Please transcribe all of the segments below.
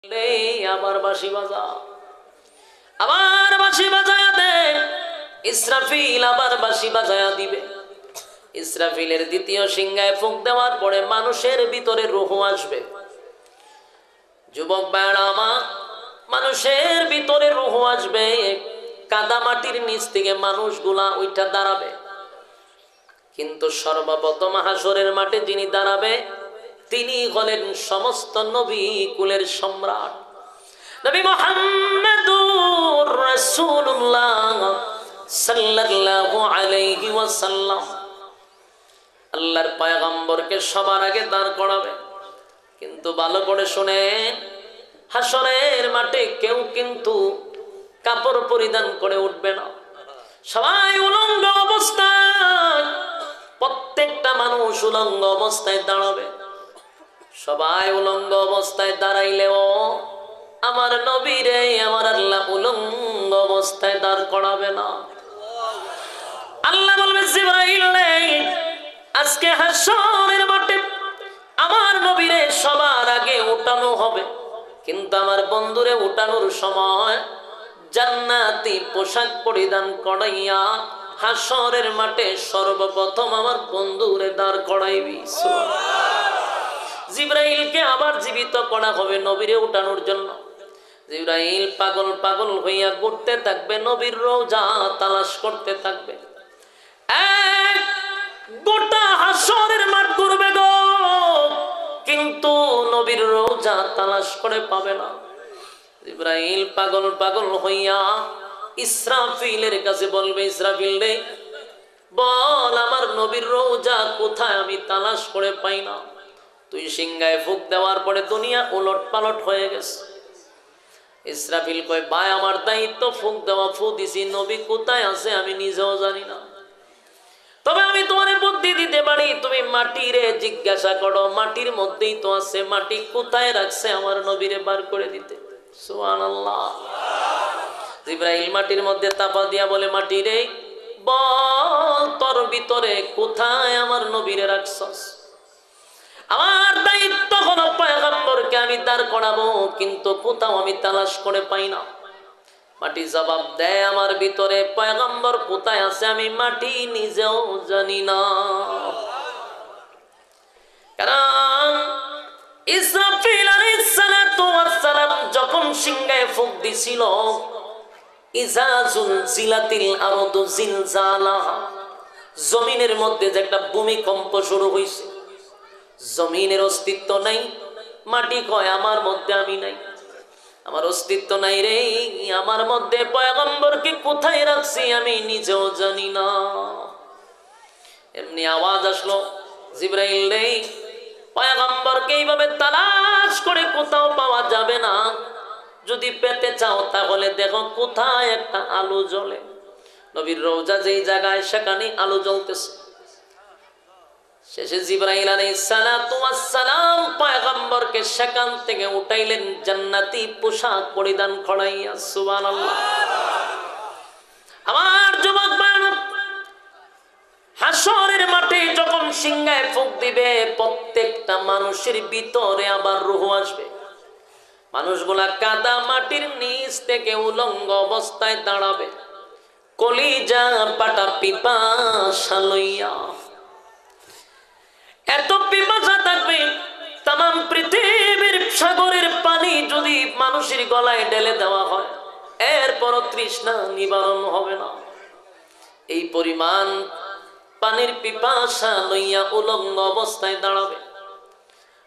আবার বাঁশি বাজা, আবার বাঁশি বাজায়া দে। ইসরাফিল আবার বাঁশি বাজায়া দিবে। ইসরাফিলের দ্বিতীয় সিংহায় ফুঁক দেওয়ার পরে মানুষের ভিতরে রূহ আসবে। যুবক ভাইরা আমার, মানুষের ভিতরে রূহ আসবে। কাদা মাটির নিচ থেকে মানুষগুলা ওইটা দাঁড়াবে। কিন্তু সর্বপ্রথম হাসরের মাঠে যিনি দাঁড়াবে তিনি হলেন সমস্ত নবী কুলের সম্রাট নবী মুহাম্মদুর রাসূলুল্লাহ সাল্লাল্লাহু আলাইহি ওয়াসাল্লাম। আল্লাহর পয়গম্বরকে সবার আগে দাঁড় করাবে। কিন্তু ভালো করে শুনেন, হাসরের মাঠে কেউ কিন্তু কাপড় পরিধান করে উঠবে না। সবাই উলঙ্গ অবস্থায়, প্রত্যেকটা মানুষ উলঙ্গ অবস্থায় দাঁড়াবে। সবাই উলঙ্গ অবস্থায় দাঁড়াইলেও আমার নবীরে আমার আল্লাহ উলঙ্গ অবস্থায় দাঁড় করাবে না। আল্লাহ বলবে, জিবরাইল আজকে হাসরের মাঠে আমার নবীরে সবার আগে উঠানো হবে, কিন্তু আমার বন্ধুরে উঠানোর সময় জান্নাতি পোশাক পরিধান করাইয়া হাসরের মাঠে সর্বপ্রথম আমার বন্ধুরে দাঁড় করাইবি। জিবরাইলকে আবার জীবিত করা হবে নবীরে উঠানোর জন্য। জিবরাইল পাগল পাগল হইয়া ঘুরতে থাকবে, নবীর রওজা তালাশ করতে থাকবে। এক গোটা হাসরের মাঠ ঘুরবে গো, কিন্তু নবীর রওজা তালাশ করে পাবে না। জিবরাইল পাগল পাগল হইয়া ইসরাফিলের কাছে বলবে, ইসরাফিল রে বল আমার নবীর রওজা কোথায়, আমি তালাশ করে পাই না। তুই সিংহায় ফুঁক দেওয়ার পরে দুনিয়া উলট পালট হয়ে গেছে। ইসরাফিল কয়, ভাই আমার দায়িত্ব ফুঁক দেওয়া, ফু দিছি, নবী কোথায় আছে আমি নিজেও জানি না। তবে আমি তোমার বুদ্ধি দিতে পারি, তুমি মাটিরে জিজ্ঞাসা করো, মাটির মধ্যেই তো আছে, মাটি কোথায় রাখছে আমার নবীরে বার করে দিতে। সুবহানাল্লাহ। জিবরাইল মাটির মধ্যে তাপা দিয়া বলে, মাটি রে বল তোর ভিতরে কোথায় আমার নবীরে রাখছস। আমার দায়িত্ব হলো পয়গম্বরকে আমি দাঁড় করাবো, কিন্তু কোথাও আমি তালাশ করে পাই না। মাটি জবাব দেয়, আমার ভিতরে পয়গম্বর কোথায় আছে আমি মাটি নিজেও জানি না। কারণ ইসরাফিল আলাইহিস সালাতু ওয়াস সালাম যখন সিংহায় ফুঁক দিছিল, ইজা জুলজিলাতিল আরদু জিলজালাহা, জমিনের মধ্যে যে একটা ভূমিকম্প শুরু হইছে, জমিনের অস্তিত্ব নাই। মাটি কয় আমার মধ্যে আমি নাই, আমার অস্তিত্ব নাই রে, আমার মধ্যে পয়গম্বরকে কোথায় রাখছি আমি নিজেও জানি না। এমনি আওয়াজ আসলো, জিবরাইল রে পয়গম্বরকে এইভাবে তালাশ করে কোথাও পাওয়া যাবে না, যদি পেতে চাও তাহলে দেখো কোথায় একটা আলো জ্বলে। নবীর রওজা যেই জায়গায় সেখানে আলো জ্বলতেছে। শেষে জিবরাইল আলাইহিস সালাতু ওয়াস সালাম পয়গম্বরকে সেখান থেকে উঠাইলেন জান্নাতি পোশাক পরিধান করাইয়া। সুবহানাল্লাহ। আমার যুবক ভাইরা, হাসরের মাঠে যখন সিংহায় ফুঁক দিবে, প্রত্যেকটা মানুষের ভিতরে আবার রূহ আসবে। মানুষগুলা কাদা মাটির নিচ থেকে উলঙ্গ অবস্থায় দাঁড়াবে, কলিজা পাটা পিপাসা লইয়া। এত পিপাসা থাকবে, তাম পৃথিবীর সাগরের পানি যদি মানুষের গলায় ঢেলে দেওয়া হয় এরপরও তৃষ্ণা নিবারণ হবে না। এই পরিমাণ পানির পিপাসা লইয়া উলঙ্গ অবস্থায় দাঁড়াবে।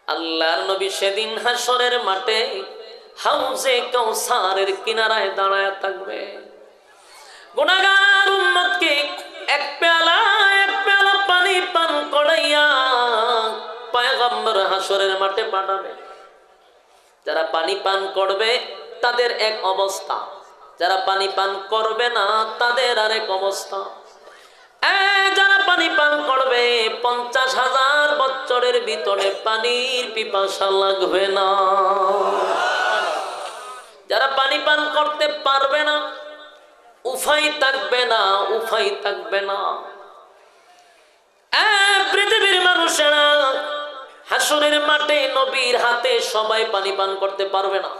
আল্লাহর নবী সেদিন হাসরের মাঠে হাউজে কাউসারের কিনারায় দাঁড়ায় থাকবে। গুনাহগার উম্মতকে এক পেয়ালা পানি পান করাইয়া পয়গম্বর হাসরের মাঠে পাঠাবে। যারা পানি পান করবে তাদের এক অবস্থা, যারা পানি পান করবে না তাদের আরেক অবস্থা। যারা পানি পান করবে 50,000 বছরের ভিতরে পানির পিপাসা লাগবে না। যারা পানি পান করতে পারবে না, উফাই থাকবে না, উফাই থাকবে না। পৃথিবীর মানুষেরা হাসরের মাঠে নবীর হাতে সবাই পানি পান করতে পারবে না।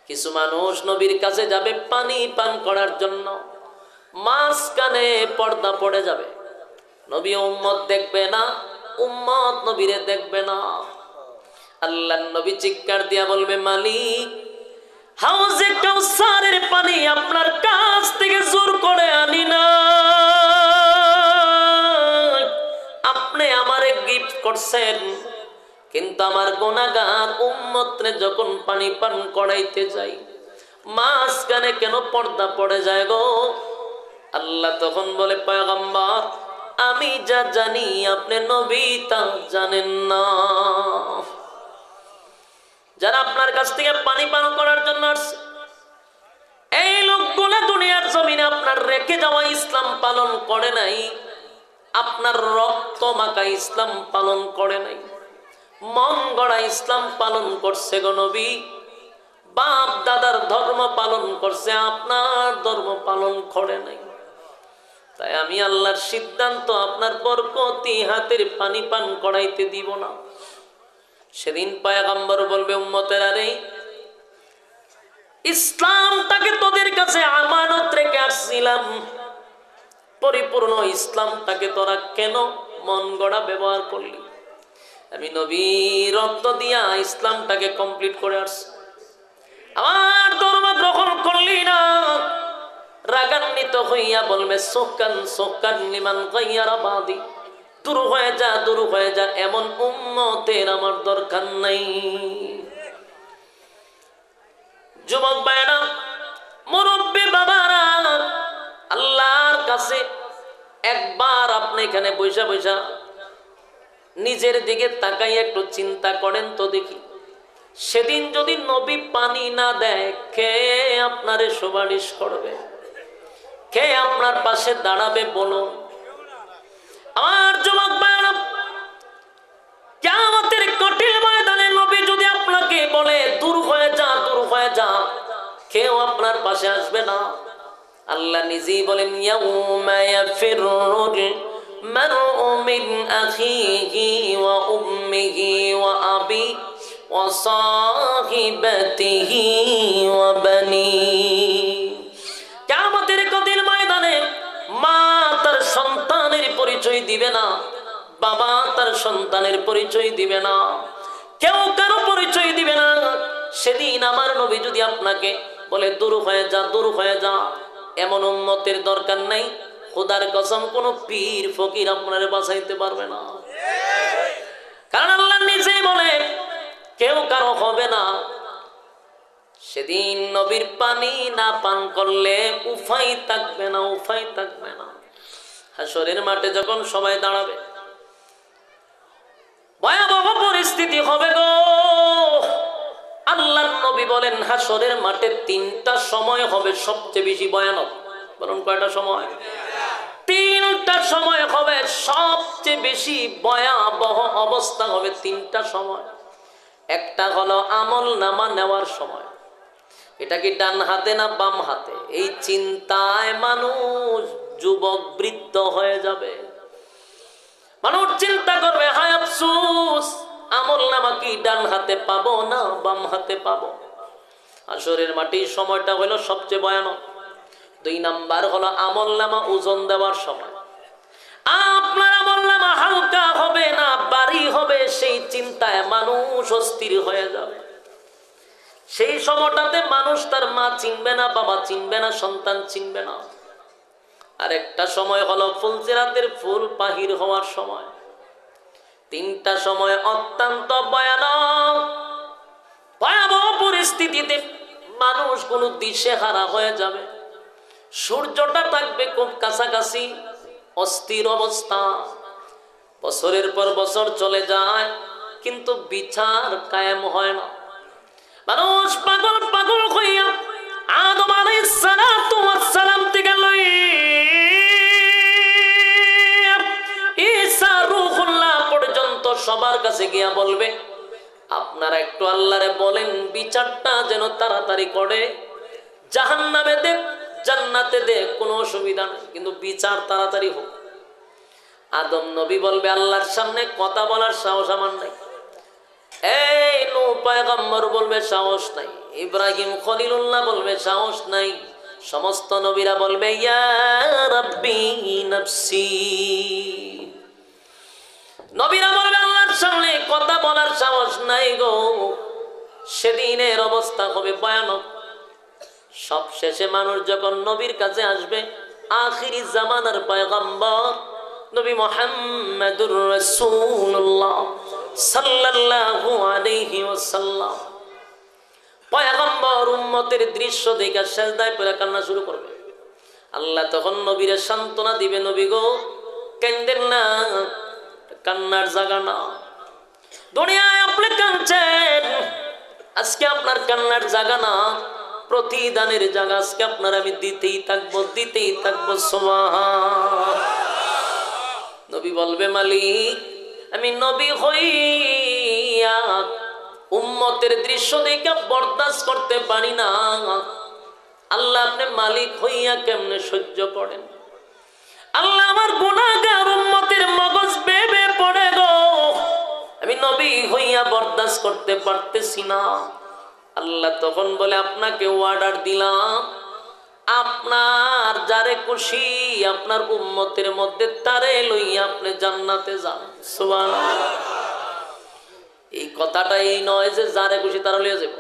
কিছু মানুষ নবীর কাছে যাবে পানি পান করার জন্য, মাঝখানে পর্দা পড়ে যাবে, নবী উম্মত দেখবে না, উম্মত নবীরে দেখবে না। আল্লাহর নবী চিৎকার দিয়া বলবে, মালিক, হাউজে কাউসারের পানি আপনার কাছ থেকে জোর করে আনি না, আপনি আমারে গিফট করছেন, কিন্তু আমার গুনাহগার উম্মতরে যখন পানি পান করাইতে যাই মাঝখানে কেন পর্দা পড়ে যায় গো? আল্লাহ তখন বলে, পয়গম্বর, আমি যা জানি আপনি নবী তা জানেন না। যারা আপনার কাছ থেকে পানি পান করার জন্য আসছে, এই লোকগুলো দুনিয়ার জমিনে আপনার রেখে যাওয়া ইসলাম পালন করে নাই, আপনার রক্ত মাখা ইসলাম পালন করে নাই, মন গড়া ইসলাম পালন করছে গো নবী, বাপ দাদার ধর্ম পালন করছে, আপনার ধর্ম পালন করে নাই। তাই আমি আল্লাহর সিদ্ধান্ত আপনার বরকতি হাতের পানি পান করাইতে দিব না। সেদিন পয়গম্বর বলবে, উম্মতেরা রে, ইসলামটাকে তোদের কাছে আমানত রেখে আসছিলাম, পরিপূর্ণ ইসলামটাকে তোরা কেন মন গড়া ব্যবহার করলি? আমি নবীর রক্ত দিয়া ইসলামটাকে কমপ্লিট করে আসছি, আমার ধর্ম গ্রহণ করলি না। রাগান্বিত হইয়া বলবে, সোকান সোকান লিমান গায়্যারা বাদি, দূর হয়ে যা, দূর হয়ে যা, এমন উম্মতের আমার দরকার নাই। যুবক ভাইরা, মুরব্বী বাবারা, আল্লাহর কাছে একবার আপনি এখানে বৈশা বৈশা নিজের দিকে তাকাই একটু চিন্তা করেন তো দেখি, সেদিন যদি নবী পানি না দেয়, কে আপনারে সুপারিশ করবে? কে আপনার পাশে দাঁড়াবে বলুন? আমার যুবক ভাইরা, কিয়ামতের কঠিন ময়দানে নবী যদি আপনাকে বলে দূর হয়ে যা, দূর হয়ে যা, কেউ আপনার পাশে আসবে না। আল্লাহ নিজেই বলেন, ইয়াউমা ইয়াফিরুল মারউ মিন আখিহি ওয়া উম্মিহি ওয়া আবি ওয়া সাহিবাতিহি ওয়া বানি। কিয়ামতের কঠিন ময়দানে মা তার সন্তানের পরিচয় দিবে না, বাবা তার সন্তানের পরিচয় দিবে না, কেউ কারো পরিচয় দিবে না। সেদিন আমার নবী যদি আপনাকে বলে দূর হয়ে যা, দূর হয়ে যা, এমন উম্মতের দরকার নাই। খোদার কসম, কোন পীর ফকির আপনারে বাঁচাইতে পারবে না, কারণ আল্লাহ নিজেই বলে কেউ কারো হবে না। সেদিন নবীর পানি না পান করলে উপায় থাকবে না, উপায় থাকবে না। হাসরের মাঠে যখন সবাই দাঁড়াবে, ভয়াবহ পরিস্থিতি হবে গো। আল্লাহর নবী বলেন, হাসরের মাঠে তিনটা সময় হবে সবচেয়ে বেশি ভয়ানক। বলুন কয়টা সময়? তিনটা সময় হবে সবচেয়ে বেশি ভয়াবহ অবস্থা হবে, তিনটা সময়। একটা হলো আমল নামা নেওয়ার সময়। এটা কি ডান হাতে না বাম হাতে, এই চিন্তায় মানুষ যুবক বৃদ্ধ হয়ে যাবে। মানুষ চিন্তা করবে, হায় আফসোস, আমল নামা কি ডান হাতে পাবো না বাম হাতে পাবো। হাসরের মাটির সময়টা হলো সবচেয়ে ভয়ানক। 2 নাম্বার হলো আমল নামা ওজন দেওয়ার সময়। আপনার আমল নামা হালকা হবে না ভারী হবে, সেই চিন্তায় মানুষ অস্থির হয়ে যাবে। সেই সময়টাতে মানুষ তার মা চিনবে না, বাবা চিনবে না, সন্তান চিনবে না। আরেকটা সময় হলো ফুলসিরাতের ফুল বাহির হওয়ার সময়। তিনটা সময় অত্যন্ত ভয়ানক, ভয়াবহ পরিস্থিতিতে মানুষ কোনো দিশেহারা হয়ে যাবে। সূর্যটা থাকবে খুব কাছাকাছি, অস্থির অবস্থা। বছরের পর বছর চলে যায়, কিন্তু বিচার কায়েম হয় না। মানুষ পাগল পাগল হইয়া আদম আলাইহিস সালাম থেকে ঈসা রূহুল্লাহ পর্যন্ত সবার কাছে গিয়া বলবে, আপনারা একটু আল্লাহরে বলেন বিচারটা যেন তাড়াতাড়ি করে, জাহান্নামে দেখ জান্নাতে দেখ, কোনো অসুবিধা নেই, কিন্তু বিচার তাড়াতাড়ি হোক। আদম নবী বলবে, আল্লাহর সামনে কথা বলার সাহস আমার নাই। এই নূহ পয়গম্বর বলবে সাহস নাই, ইব্রাহিম খলিলুল্লাহ বলবে সাহস নাই, সমস্ত নবীরা বলবে ইয়া রাব্বি নাফসি। নবীরা বলবে আল্লাহর সামনে কথা বলার সাহস নাই গো। সেদিনের অবস্থা হবে ভয়ানক। সব শেষে মানুষ যখন নবীর কাছে আসবে, আখিরি জামানার পয়গম্বর নবী মুহাম্মদুর রাসূলুল্লাহ সাল্লাল্লাহু আলাইহি ওয়াসাল্লাম, পয়গম্বর উম্মতের দৃশ্য দেখে সিজদায় পড়ে কান্না শুরু করবে। আল্লাহ তখন নবীরে সান্ত্বনা দিবে, নবী গো কান্দেন না, কান্নার জায়গা না। দুনিয়ায় আপনি কাঁদছেন, আজকে আপনার কান্নার জায়গা না, প্রতিদানের জায়গা আজকে আপনার আমি দিতেই থাকবো, দিতেই থাকবো। সুবহান। নবী বলবে মালিক আমি নবী হইয়া উম্মতের দৃশ্য দেখে বরদাস্ত করতে পারি না। আল্লাহ আপনি মালিক হইয়া কেমনে সহ্য করেন? আল্লাহ আমার গুনাহগার উম্মতের মগজ বেবে পড়ে গো, আমি নবী হইয়া বরদাস্ত করতে পারতেছি না। আল্লাহ তখন বলে আপনাকে অর্ডার দিলাম, আপনার যারে খুশি আপনার উম্মতের মধ্যে তারে লইয়া আপনি জান্নাতে যান। সুবহানাল্লাহ। এই কথাটা এই নয় যে যারে খুশি তারা লইয়া যাব।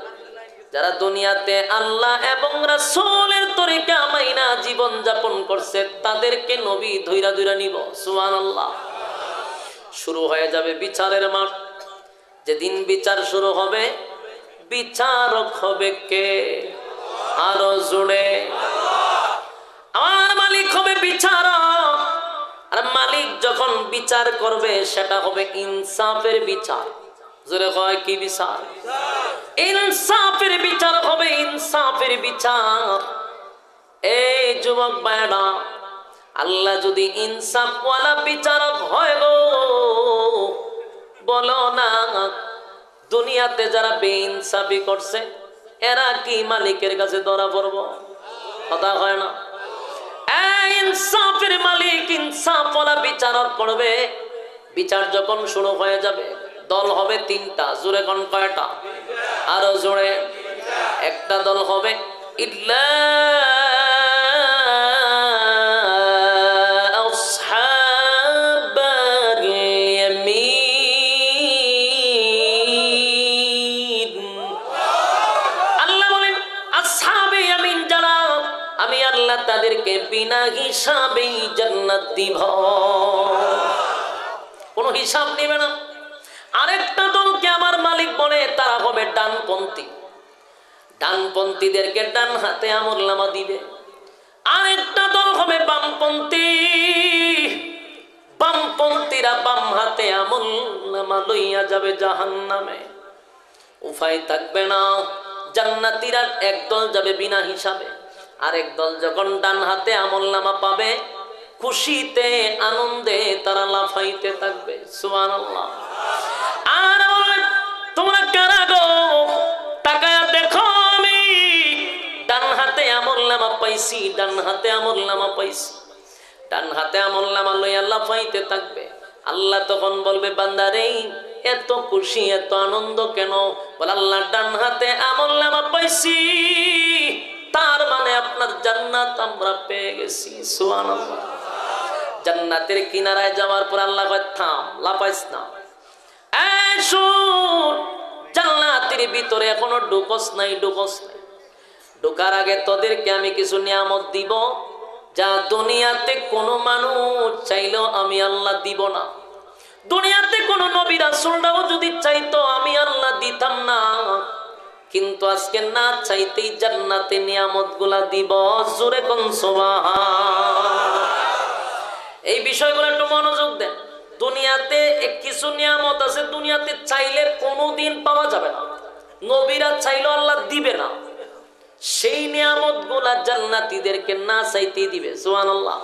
যারা দুনিয়াতে আল্লাহ এবং রাসূলের তরিকা মাইনা জীবন যাপন করছে তাদেরকে নবী ধইরা ধইরা নিব। সুবহানাল্লাহ। শুরু হয়ে যাবে বিচারের মাঠ। যেদিন বিচার শুরু হবে, বিচারক হবে কে? আরো জোরে। আমার মালিক হবে বিচারক। আর মালিক যখন বিচার করবে সেটা হবে ইনসাফের বিচার। জোরে কয় কি বিচার? ইনসাফের বিচার হবে, ইনসাফের বিচার। এই যুবক ভাইরা, আল্লাহ যদি ইনসাফওয়ালা বিচারক হয় গো, বলো না দুনিয়াতে যারা বেইনসাফি করছে এরা কি মালিকের কাছে ধরা পড়ব? কথা হয় না। ইনসাফের মালিক ইনসাফওয়ালা বিচারক করবে। বিচার যখন শুরু হয়ে যাবে, দল হবে তিনটা। জোরে কোন কয়টা? আরো জোরে। একটা দল হবে ইল্লা আসহাবাল ইয়ামিন। আল্লাহ বলেন আসহাবে ইয়ামিন যারা, আমি আল্লাহ তাদেরকে বিনা হিসাবেই জান্নাত দিব, কোনো হিসাব নেবে না। আরেকটা দলকে আমার মালিক বলে তারা হবে ডানপন্থী। ডানপন্থীদেরকে ডান হাতে আমলনামা দিবে। আরেকটা দল হবে বামপন্থী। বামপন্থীরা বাম হাতে আমলনামা লইয়া যাবে জাহান্নামে, উপায় থাকবে না। জান্নাতীরা একদল যাবে বিনা হিসাবে, আরেক দল যখন ডান হাতে আমলনামা পাবে খুশিতে আনন্দে তারা লাফাইতে থাকবে। সুবহানাল্লাহ। আর তোমরা কারা গো? তাকায়া দেখো, আমি ডান হাতে আমলনামা পাইছি, ডান হাতে আমলনামা পাইছি। ডান হাতে আমলনামা লইয়া লাফাইতে থাকবে। আল্লাহ তখন বলবে বান্দারে এত খুশি এত আনন্দ কেন? বলে আল্লাহ ডান হাতে আমলনামা পাইছি, তার মানে আপনার জান্নাত আমরা পেয়ে গেছি। সুবহানাল্লাহ। জান্নাতের কিনারায় যাওয়ার পর আল্লাহ কয় থাম, লাফাইস না। জান্নাতের ভিতরে এখনো ঢুকস নাই, ঢুকস নাই। ঢোকার আগে তোদেরকে আমি কিছু নিয়ামত দিব যা দুনিয়াতে কোনো মানুষ চাইলেও আমি আল্লাহ দিব না। দুনিয়াতে কোনো নবী রাসূলরাও যদি চাইতো আমি আল্লাহ দিতাম না, কিন্তু আজকে না চাইতেই জান্নাতে নিয়ামতগুলা দিব। জোরে কোন সুবহান। এই বিষয়গুলো একটু মনোযোগ দেন। দুনিয়াতে কিছু নিয়ামত আছে দুনিয়াতে চাইলে কোনোদিন পাওয়া যাবে না, নবীরা চাইলেও আল্লাহ দিবে না। সেই নিয়ামতগুলা জান্নাতীদেরকে না চাইতেই দিবে। সুবহানাল্লাহ।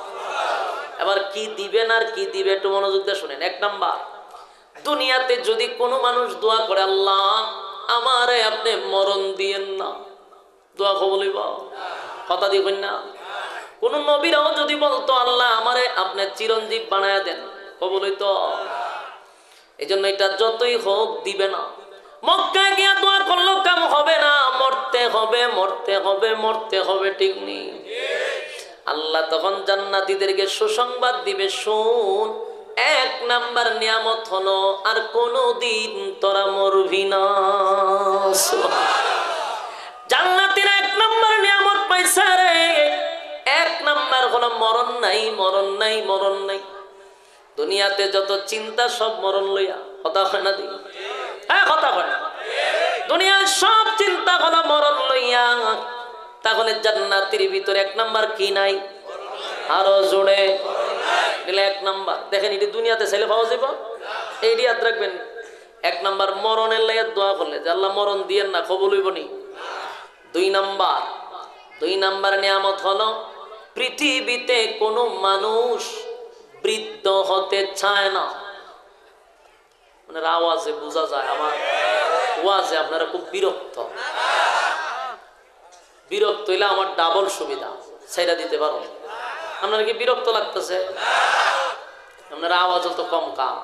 এবার কি দিবেন আর কি দিবে একটু মনোযোগ দিয়ে শুনেন। এক নাম্বার, দুনিয়াতে যদি কোনো মানুষ দোয়া করে আল্লাহ আমারে আপনি মরণ দিয়েন না, দোয়া কবুল হইব? কথা দিবেন না? কোন নবীরাও যদি বলতো আল্লাহ আমারে আপনি চিরঞ্জীব বানায়া দেন, কবুল হইতো? এই জন্য এটা যতই হোক দিবে না। মক্কায় গিয়া দোয়া করলেও কাম হবে না, মরতে হবে মরতে হবে মরতে হবে, ঠিক নেই? আল্লাহ তখন জান্নাতীদেরকে সুসংবাদ দিবে, শুন, 1 নাম্বার নিয়ামত হলো আর কোনদিন তোরা মরবি না। জান্নাতীরা 1 নাম্বার নিয়ামত পাইছে রে, 1 নাম্বার হলো মরণ নাই মরণ নাই মরণ নাই। দুনিয়াতে যত চিন্তা সব মরণ লইয়া, কথা হয় না? দিই হ্যাঁ, কথা হয় না? দুনিয়ার সব চিন্তা হলো মরণ লইয়া। তাহলে জান্নাতের ভিতরে 1 নাম্বার কি নাই? আরো জোরে দিলে 1 নাম্বার। দেখেন, এটি দুনিয়াতে ছেলে পাওয়া যাবে, এইটি ইয়াদ রাখবেন। 1 নাম্বার মরণের লাইয়া দোয়া করলে যে আল্লাহ মরণ দিয়েন না, কবুল হইব নি। 2 নাম্বার নিয়ামত হলো পৃথিবীতে কোনো মানুষ বৃদ্ধ হতে চায় না। মানে আওয়াজে বোঝা যায় আমার ওয়াজে আপনারা খুব বিরক্ত হইলে আমার ডাবল সুবিধা, সেটা দিতে পারো। আপনারা কি বিরক্ত লাগতেছে? আপনারা আওয়াজ তো কম কাম,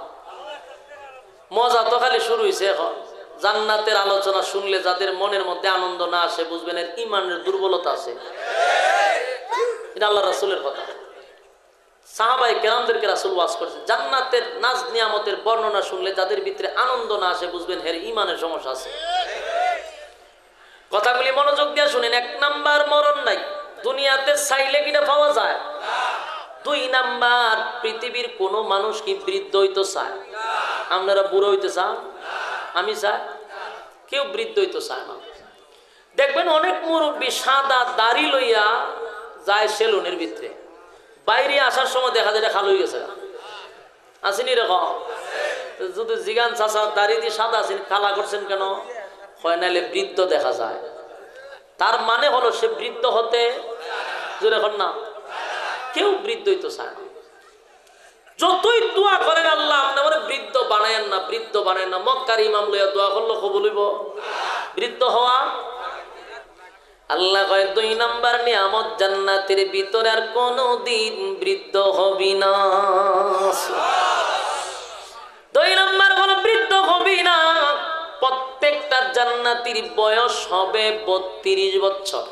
মজা তো খালি শুরু হয়েছে এখন। জান্নাতের আলোচনা শুনলে যাদের মনের মধ্যে আনন্দ না আসে, বুঝবেন এর ইমানের দুর্বলতা আছে। এটা আল্লাহ রাসূলের কথা। সাহাবায়ে কেরামদেরকে রাসূল ওয়াজ করেছেন, জান্নাতের নাজ নিয়ামতের বর্ণনা শুনলে যাদের ভিতরে আনন্দ না আসে, বুঝবেন এর ইমানের সমস্যা আছে। কথাগুলি মনোযোগ দিয়ে শুনেন। 1 নাম্বার মরণ নাই, দুনিয়াতে চাইলে কিনা পাওয়া যায়। 2 নাম্বার, পৃথিবীর কোনো মানুষ কি বৃদ্ধ হইতে চায়? আপনারা বুড়ো হইতে চান? আমি চাই? কেউ বৃদ্ধ হইতে চায় না। দেখবেন অনেক মুরব্বী সাদা দাড়ি লইয়া যায় সেলুনের ভিতরে, বাইরে আসার সময় দেখা যায় খালো হয়ে গেছে। আসেনি এরকম? যদি জিগান চাষা দাড়ি দিয়ে সাদা আছেন, কালা করছেন কেন? হয় নাইলে বৃদ্ধ দেখা যায়। তার মানে হলো সে বৃদ্ধ হতে এখন না, কেউ বৃদ্ধ হইতে চায় না। যতই দোয়া করেন আল্লাহ আপনি আমার বৃদ্ধ বানায়েন না, বৃদ্ধ বানায়েন না। মক্কার ইমাম লইয়া দোয়া করলো কবুল হইব? বৃদ্ধ হওয়া আল্লাহ কয় 2 নাম্বার নিয়ামত, জান্নাতের ভিতরে আর কোনদিন বৃদ্ধ হবি না। 2 নাম্বার হলো বৃদ্ধ হবি না। প্রত্যেকটা জান্নাতীর বয়স হবে 32 বছর।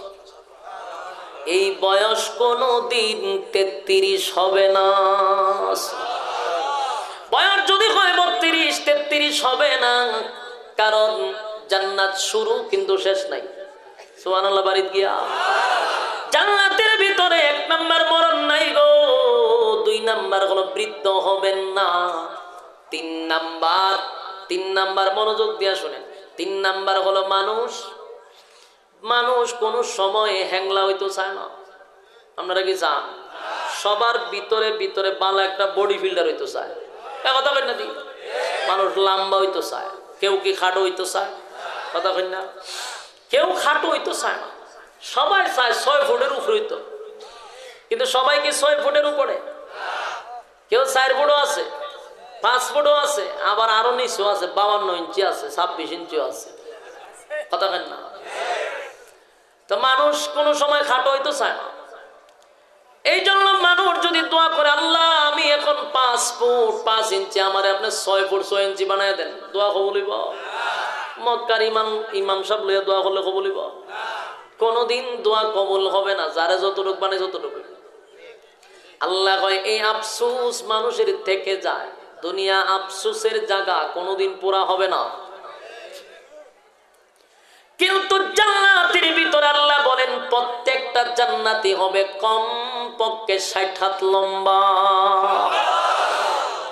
এই বয়স কোনদিন 33 হবে না। বয়স যদি হয় 32, 33 হবে না, কারণ জান্নাত শুরু কিন্তু শেষ নাই। সুবহানাল্লাহ। বাড়িতে গিয়া জান্নাতের ভিতরে 1 নাম্বার মরণ নাই গো, 2 নাম্বার হলো বৃদ্ধ হবেন না। 3 নাম্বার মনোযোগ দিয়া শুনেন। 3 নাম্বার হলো মানুষ কোন সময় হ্যাংলা হইতে চায় না। আপনারা কি চান? সবার ভিতরে ভালো একটা বডি ফিল্ডার হইতে চায়, কথা বলেন না? মানুষ লম্বা হইতে চায়, কেউ কি খাটো হইতে চায়, কথা বলেন না? কেউ খাটো হইতে চায় না, সবাই চায় 6 ফুটের উপরে হইতো। কিন্তু সবাই কি 6 ফুটের উপরে? কেউ 4 ফুটও আছে, 5 ফুটও আছে, আবার আরো নিচু আছে, 52 ইঞ্চি আছে, 26 ইঞ্চিও আছে, কথা বলেন না? তো মানুষ কোন সময় খাটো হইতে চায় না। এই জন্য মানুষ যদি দোয়া করে, আল্লাহ আমি এখন 5 ফুট 5 ইঞ্চি, আমারে আপনি 6 ফুট 6 ইঞ্চি বানায় দেন, দোয়া কবুল হইব? মক্কার ইমাম সাহেব লইয়া দোয়া করলে কবুল হইব? কোনদিন দোয়া কবুল হবে না, যারে যতটুক বানায় যতটুকু। আল্লাহ কয় এই আফসোস মানুষের থেকে যায়, দুনিয়া আফসোসের জায়গা, কোনদিন পুরা হবে না। কিন্তু জান্নাতের ভিতরে আল্লাহ বলেন প্রত্যেকটা জান্নাতি হবে কম পক্ষে 60 হাত লম্বা।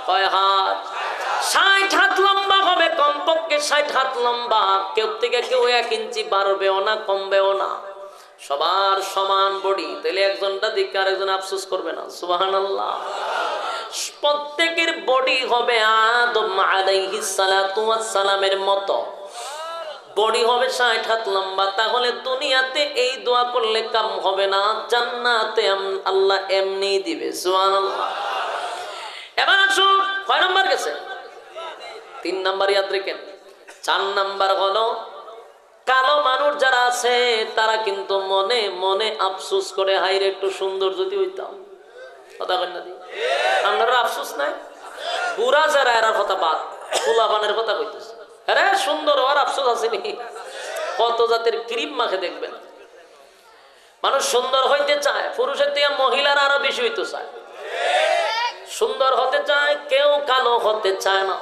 কয় হাত? 60 হাত লম্বা হবে, কমপক্ষে 60 হাত লম্বা। কেউ থেকে কেউ 1 ইঞ্চি বাড়বেও না কমবেও না, সবার সমান বডি। তাহলে একজনটা দিকে আরেকজন আফসোস করবে না। সুবহানাল্লাহ। প্রত্যেকের বডি হবে আদম আলাইহিস সালাতু ওয়াস সালামের মতো, বডি হবে 60 হাত লম্বা। তাহলে দুনিয়াতে এই দোয়া করলে কাম হবে না, জান্নাতে আল্লাহ এমনি দিবে। সুবহানাল্লাহ। এবার আসুন, কয় নাম্বার গেছে? 3 নাম্বার ইয়াদ রাখেন। 4 নাম্বার হলো কালো মানুষ যারা আছে তারা কিন্তু মনে মনে আফসোস করে, হাইরে একটু সুন্দর যদি হইতাম, কথা কই না? আপনারা আফসোস নাই? বুড়া যারা এর কথা বাদ, পোলাপানের কথা কইতেছে। আরে সুন্দর হওয়ার আফসোস আছে নাকি? কত জাতের ক্রিম মাখে দেখবেন। মানুষ সুন্দর হইতে চায়, পুরুষের থেকে মহিলারা আরো বেশি হইতে চায়, সুন্দর হতে চায়, কেউ কালো হতে চায় না।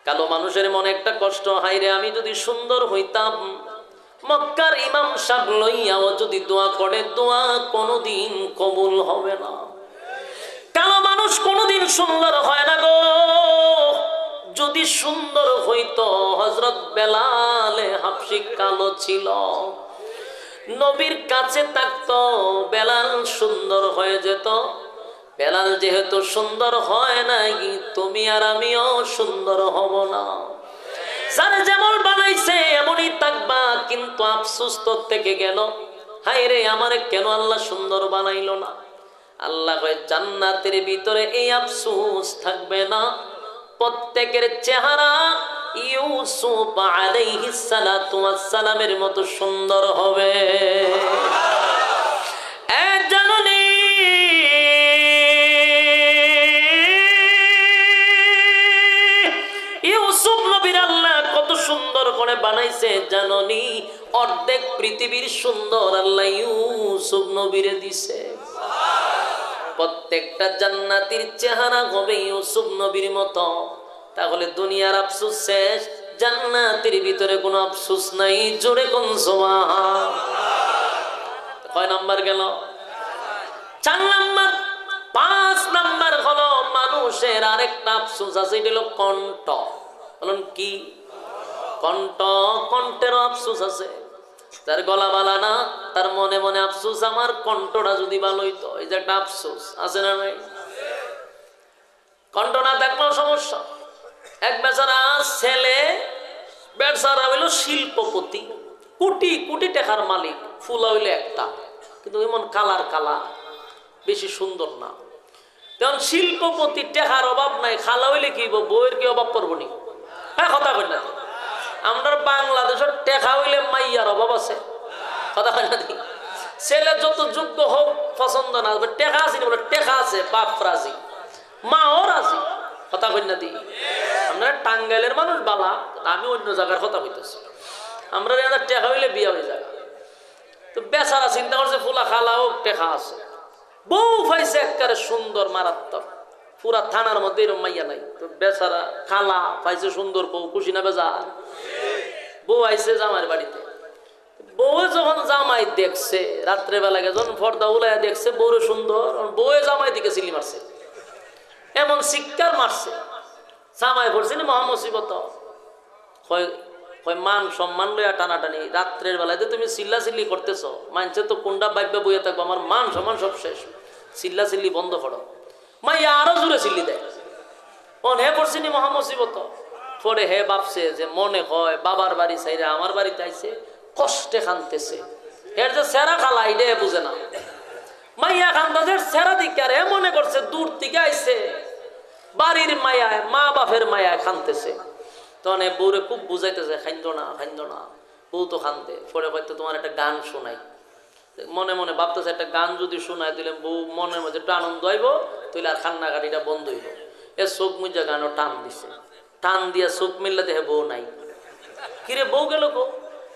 কালো মানুষের মনে একটা কষ্ট, হাইরে আমি যদি সুন্দর হইতাম। মক্কার ইমাম সাহেব লইয়াও যদি দোয়া করে, দোয়া কোনোদিন কবুল হবে না। কালো মানুষ কোনোদিন সুন্দর হয় না গো। যদি সুন্দর হইতো, হযরত বেলালে হাবশী কালো ছিল, নবীর কাছে থাকতো, বেলাল সুন্দর হয়ে যেত। বেলাল যেহেতু সুন্দর হয় নাই, তুমি আর আমিও সুন্দর হব না। যারা যেমন বানাইছে এমনই থাকবা, কিন্তু আফসোস তো থেকে গেল, হায় রে আমারে কেন আল্লাহ সুন্দর বানাইলো না। আল্লাহ কয় জান্নাতের ভিতরে এই আফসোস থাকবে না। প্রত্যেকের চেহারা ইউসুফ আলাইহিস সালাতু ওয়াস সালামের মতো সুন্দর হবে। জননী ইউসুফ নবীর আল্লাহ কত সুন্দর করে বানাইছে জাননি। অর্ধেক পৃথিবীর সুন্দর আল্লাহ ইউসুফ নবীরে দিছে। প্রত্যেকটা জান্নাতীর চেহারা হবে ইউসুফ নবীর মতো। তাহলে দুনিয়ার আফসোস শেষ, জান্নাতের ভিতরে কোনো আফসোস নাই। জোরে কোন সুবহান। কয় নাম্বার গেল? 4 নাম্বার। 5 নাম্বার হলো মানুষের আরেকটা আফসোস আছে, এটা হলো কণ্ঠ। বলুন কি? কণ্ঠ। কণ্ঠেরও আফসোস আছে। তার গলা ভালো না, তার মনে মনে আফসোস, আমার কণ্ঠটা যদি ভালো হইতো। এই যে একটা আফসোস আছে না নাই? কণ্ঠ না থাকলেও সমস্যা। এক বেচারা ছেলে, বেচারা হইল শিল্পপতি, কোটি কোটি টাকার মালিক, ফুলা হইলো একটা, কিন্তু এমন কালার কালা, বেশি সুন্দর না। তখন শিল্পপতি, টাকার অভাব নাই, খালা হইলে কি বউয়ের কি অভাব পড়বো নি? হ্যাঁ, কথা কই না? আমরা বাংলাদেশের টেকা হইলে মাইয়ার অভাব আছে, কথা কই না? ছেলে যত যোগ্য হোক পছন্দ না, টেকা আছে বলে টেকা আছে, বাপ রাজি, মাও রাজি, কথা কই না? আপনারা টাঙ্গাইলের মানুষ বালা, আমি অন্য জায়গার কথা কইতেছি। আমরা টেকা হইলে বিয়ে হয়ে যায়। তো বেচারা চিন্তা করছে ফুলা খালা হোক, টেকা আছে, বউ পাইছে একেবারে সুন্দর মারাত্মক, পুরা থানার মধ্যে এরকম মাইয়া নাই। তো বেচারা খালা পাইছে সুন্দর বউ, খুশি না বেজার? বউ আইছে জামাইয়ের বাড়িতে। বউ যখন জামাই দেখছে, রাত্রেবেলা যখন পর্দা উলাইয়া দেখছে বউরে সুন্দর, বউয়ে জামাই দিকে চিলি মারছে, এমন চিৎকার মারছে। জামাই পড়ছে নি মহা মুসিবত। মান সম্মান লইয়া টানাটানি, রাত্রের বেলায় তুমি চিল্লা চিল্লি করতেছ, মানছে তো কোনটা বাইব্যা বইয়া থাকবো, আমার মান সম্মান সব শেষ, চিল্লা চিল্লি বন্ধ করো। মাইয়া আরো জোরে চিল্লি দেয়। হে পড়ছে নি মহা মুসিবত। পরে হে ভাবছে যে মনে হয় বাবার বাড়ি চাইরা আমার বাড়িতে আইছে, কষ্টে খানতেছে, এর যে সেরা খালা এটা বুঝে না। মাইয়া খান্দাজের সেরা দিকে আর হে মনে করছে দূর থেকে আইছে, বাড়ির মায়ায়, মা বাপের মায়ায় খানতেছে। তখন বউরে খুব বুঝাইতেছে, খাইন্দ না খাইন্দ না, বউ তো খানতে। পরে হয়তো তোমার একটা গান শোনাই, মনে মনে ভাবতেছে একটা গান যদি শোনায় তাহলে বউ মনের মধ্যে একটু আনন্দ হইব, তাহলে আর কান্নাকাটিটা বন্ধ হইব। এ চোখ মুজা গানও টান দিছে, টান দিয়া চোখ মিললে দেখে বউ নাই। কিরে বউ গেল গো?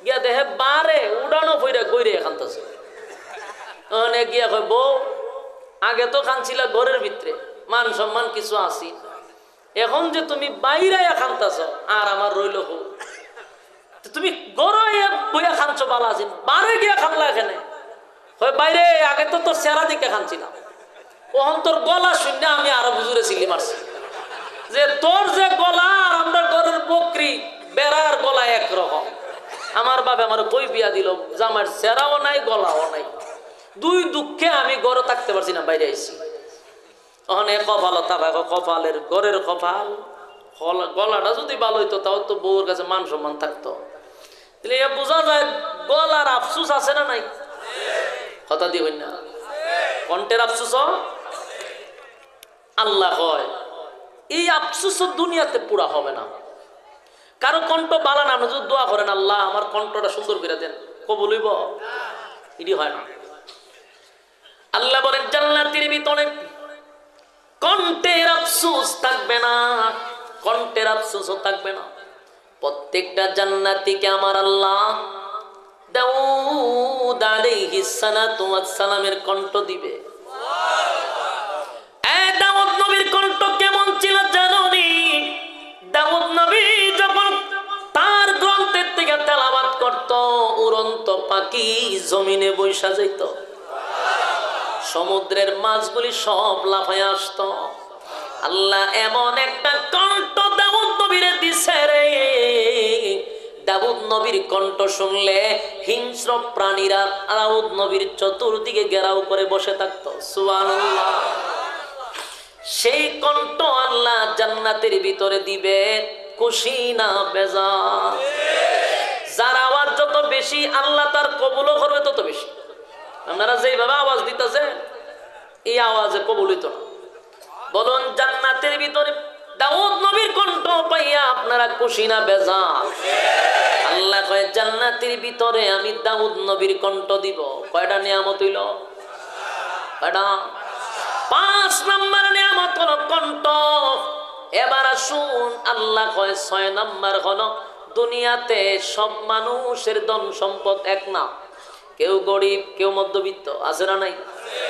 গিয়া দেখে বারে উড়ানো ফইরা গইরে খানতেছে। ওখানে গিয়া কয় বউ, আগে তো খানছিলা ঘরের ভিতরে, মান সম্মান কিছু আসি, এখন যে তুমি বাইরে খানতেছ আর আমার রইল বউ, তুমি গড়ে বইয়া খানছো বালা আছি, বারে গিয়া খানলা এখানে? হয় বাইরে, আগে তো তোর চেহারা দিকে খানছিলাম, ওহন তোর গলা শূন্য আমি আরো বুঝুরে চিল্লি মারছি যে তোর যে গলা আর আমরা ঘরের বকরি বেড়ার গলা একরকম। আমার বাবা আমার বই বিয়া দিল, জামার চেহারাও নাই গলাও নাই, দুই দুঃখে আমি ঘরে থাকতে পারছি না, বাইরে আইছি। ওখানে কপালতা ভাগো, কপালের ঘরের কপাল, গলাটা যদি ভালো হইতো তাও তো বউর কাছে মান সম্মান থাকতো। তাহলে বোঝা যায় গলার আফসুস আছে না নাই? কথা দিয়ে না, কণ্ঠের আফসুস। আল্লাহ হয় এই আফসুস দুনিয়াতে পুরা হবে না। কারো কণ্ঠ বালা না, যদি দোয়া করেন আল্লাহ আমার কণ্ঠটা সুন্দর করে দেন, কবুল হইব? এটি হয় না। আল্লাহ বলেন জান্নাতের ভিতরে কণ্ঠের আফসোস থাকবে না, কণ্ঠের আফসোসও থাকবে না। প্রত্যেকটা জান্নাতীকে আমার আল্লাহ দাউদ আলাইহিস সালাতু ওয়াস সালামের কণ্ঠ দিবে। দাউদ নবীর কণ্ঠ কেমন ছিল জানোনি? দাউদ নবী যখন তার গ্রন্থের থেকে তেলাওয়াত করত, উড়ন্ত পাখি জমিনে বৈশা যাইত, সমুদ্রের মাছগুলি সব লাফায় আসত। আল্লাহ এমন একটা কণ্ঠ দাউদ নবীরে দিছে রে, দাউদ নবীর কণ্ঠ শুনলে হিংস্র প্রাণীরা দাউদ নবীর চতুর্দিকে ঘেরাও করে বসে থাকতো। সুবহানাল্লাহ। সেই কণ্ঠ আল্লাহ জান্নাতের ভিতরে দিবে, খুশি না বেজার। যার আওয়াজ যত বেশি আল্লাহ তার কবুলও করবে তত বেশি। আপনারা যেভাবে আওয়াজ দিতেছেন এই আওয়াজে কবুল হইতো না। বলুন জান্নাতের ভিতরে দাউদ নবীর কণ্ঠ পাইয়া আপনারা খুশি না বেজার? আল্লাহ কয় জান্নাতের ভিতরে আমি দাউদ নবীর কণ্ঠ দিব। কয়টা নিয়ামত হইল? কয়টা? 5 নাম্বার নিয়ামত হলো কণ্ঠ। এবার আসুন আল্লাহ কয় 6 নাম্বার হলো দুনিয়াতে সব মানুষের ধন সম্পদ এক না। কেউ গরিব, কেউ মধ্যবিত্ত, আছে না নাই?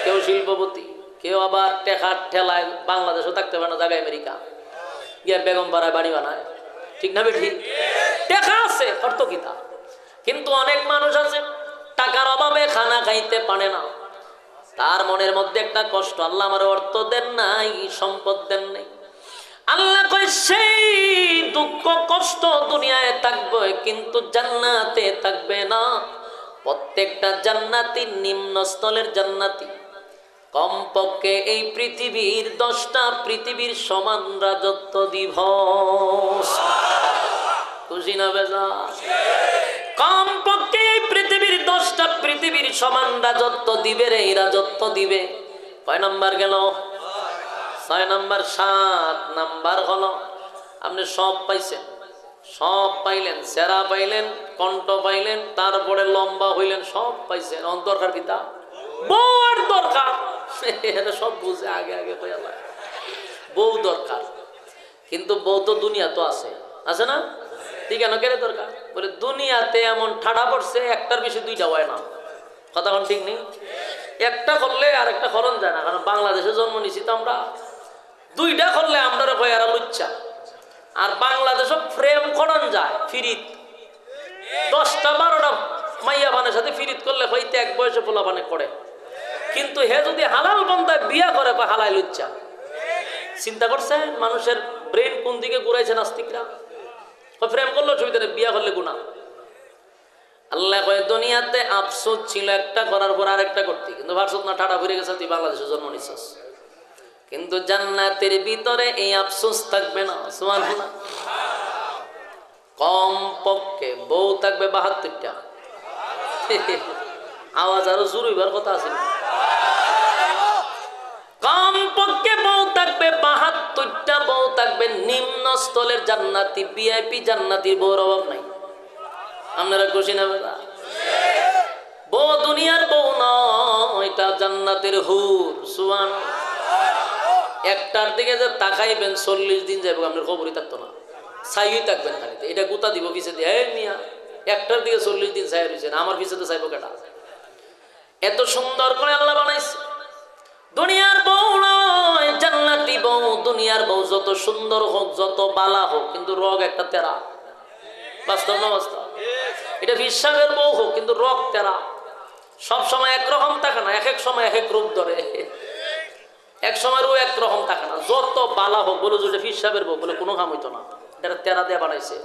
কেউ শিল্পপতি, কেউ আবার টেকার ঠেলায় বাংলাদেশও থাকতে পারে না, জায়গায় আমেরিকা গিয়ে বেগম পাড়ায় বাড়ি বানায়। ঠিক না বেঠি? টেকা আছে, অর্থ কিতা। কিন্তু অনেক মানুষ আছে টাকার অভাবে খানা খাইতে পারে না, তার মনের মধ্যে একটা কষ্ট, আল্লাহ আমার অর্থ দেন নাই, সম্পদ দেন নাই। আল্লাহ কয় সেই দুঃখ কষ্ট দুনিয়ায় থাকবে কিন্তু জান্নাতে থাকবে না। প্রত্যেকটা জান্নাতি নিম্ন স্থলের জান্নাতি কমপক্ষে এই পৃথিবীর 10টা পৃথিবীর সমান রাজত্ব দিবস। খুশি না বেজার? কমপক্ষে এই পৃথিবীর 10টা পৃথিবীর সমান রাজত্ব দিবে রে, রাজত্ব দিবে। কয় নাম্বার গেল? 6 নাম্বার। 7 নাম্বার হলো আপনি সব পাইছেন, সব পাইলেন, সেরা পাইলেন, কণ্ঠ পাইলেন, তারপরে লম্বা হইলেন, সব পাইছেন। দরকার কিতা? বউর দরকার। এটা সব বুঝে আগে আগে কইয়া যায় বউ দরকার। কিন্তু বউ তো দুনিয়া তো আছে, আছে না? ঠিক কেন কেন দরকার? বলে দুনিয়াতে এমন ঠাড়া পড়ছে একটার বেশি 2টা হয় না। কথা কোন ঠিক নেই? একটা করলে আর একটা করণ যায় না, কারণ বাংলাদেশে জন্ম নিছি তো আমরা। 2টা করলে আমরা কই আর লুচ্চা। আর বাংলাদেশও প্রেম করণ যায় ফিরিত। 10টা 12টা মাইয়া বানের সাথে ফিরিত করলে হইতে এক বয়সে পোলা বানে করে। কিন্তু হে যদি হালাল বন্ধায় বিয়া করে হালাই লুচ্চা। চিন্তা করছেন মানুষের ব্রেন কোন দিকে ঘুরাইছে নাস্তিকরা? প্রেম করলো সুবিধা, বিয়া করলে গুনাহ। আল্লাহ কয় দুনিয়াতে আফসোস ছিল একটা করার পর আরেকটা করতে, কিন্তু ভারসত না ঠাড়া ফিরে গেছে, তুই বাংলাদেশে জন্ম নিছিস। কিন্তু জান্নাতের ভিতরে এই আফসোস থাকবে না। সুবহানাল্লাহ। কম পক্ষে বউ থাকবে 72টা। আওয়াজ আরো জোরে হইবার কথা আছে। কম পক্ষে বউ থাকবে 72টা বউ থাকবে। নিম্ন স্থলের জান্নাতি ভিআইপি জান্নাতির বউর অভাব নাই। আপনারা খুশি না? বউ দুনিয়ার বউ নয়, এটা জান্নাতের হুর। সুবহানাল্লাহ। একটার দিকে যে তাকাইবেন 40 দিন যাইব, আপনার খবরই থাকতো না, ছাইই থাকবেন খালি। এটা গুতা দিব পিছে দিয়ে, এই মিয়া একটার দিকে 40 দিন ছাই রয়েছে, আমার পিছে তো চাইব কেটা? এত সুন্দর করে আল্লাহ বানাইছে। দুনিয়ার বউ নয়, জান্নাতি বউ। দুনিয়ার বউ যত সুন্দর হোক, যত বালা হোক, কিন্তু রগ একটা তেরা। বাস্তব না বাস্তব? এটা বিশ্বাসের বউ হোক, কিন্তু রগ তেরা। সব সময় একরকম থাকে না, এক এক সময় এক এক রূপ ধরে। এক সময়েরও একরকম থাকে না। যত বালা হোক, বলে যে ফিসাবের বউ, বলে কোনো কাম হইতো না, এটা তেরা দিয়ে বানাইছে।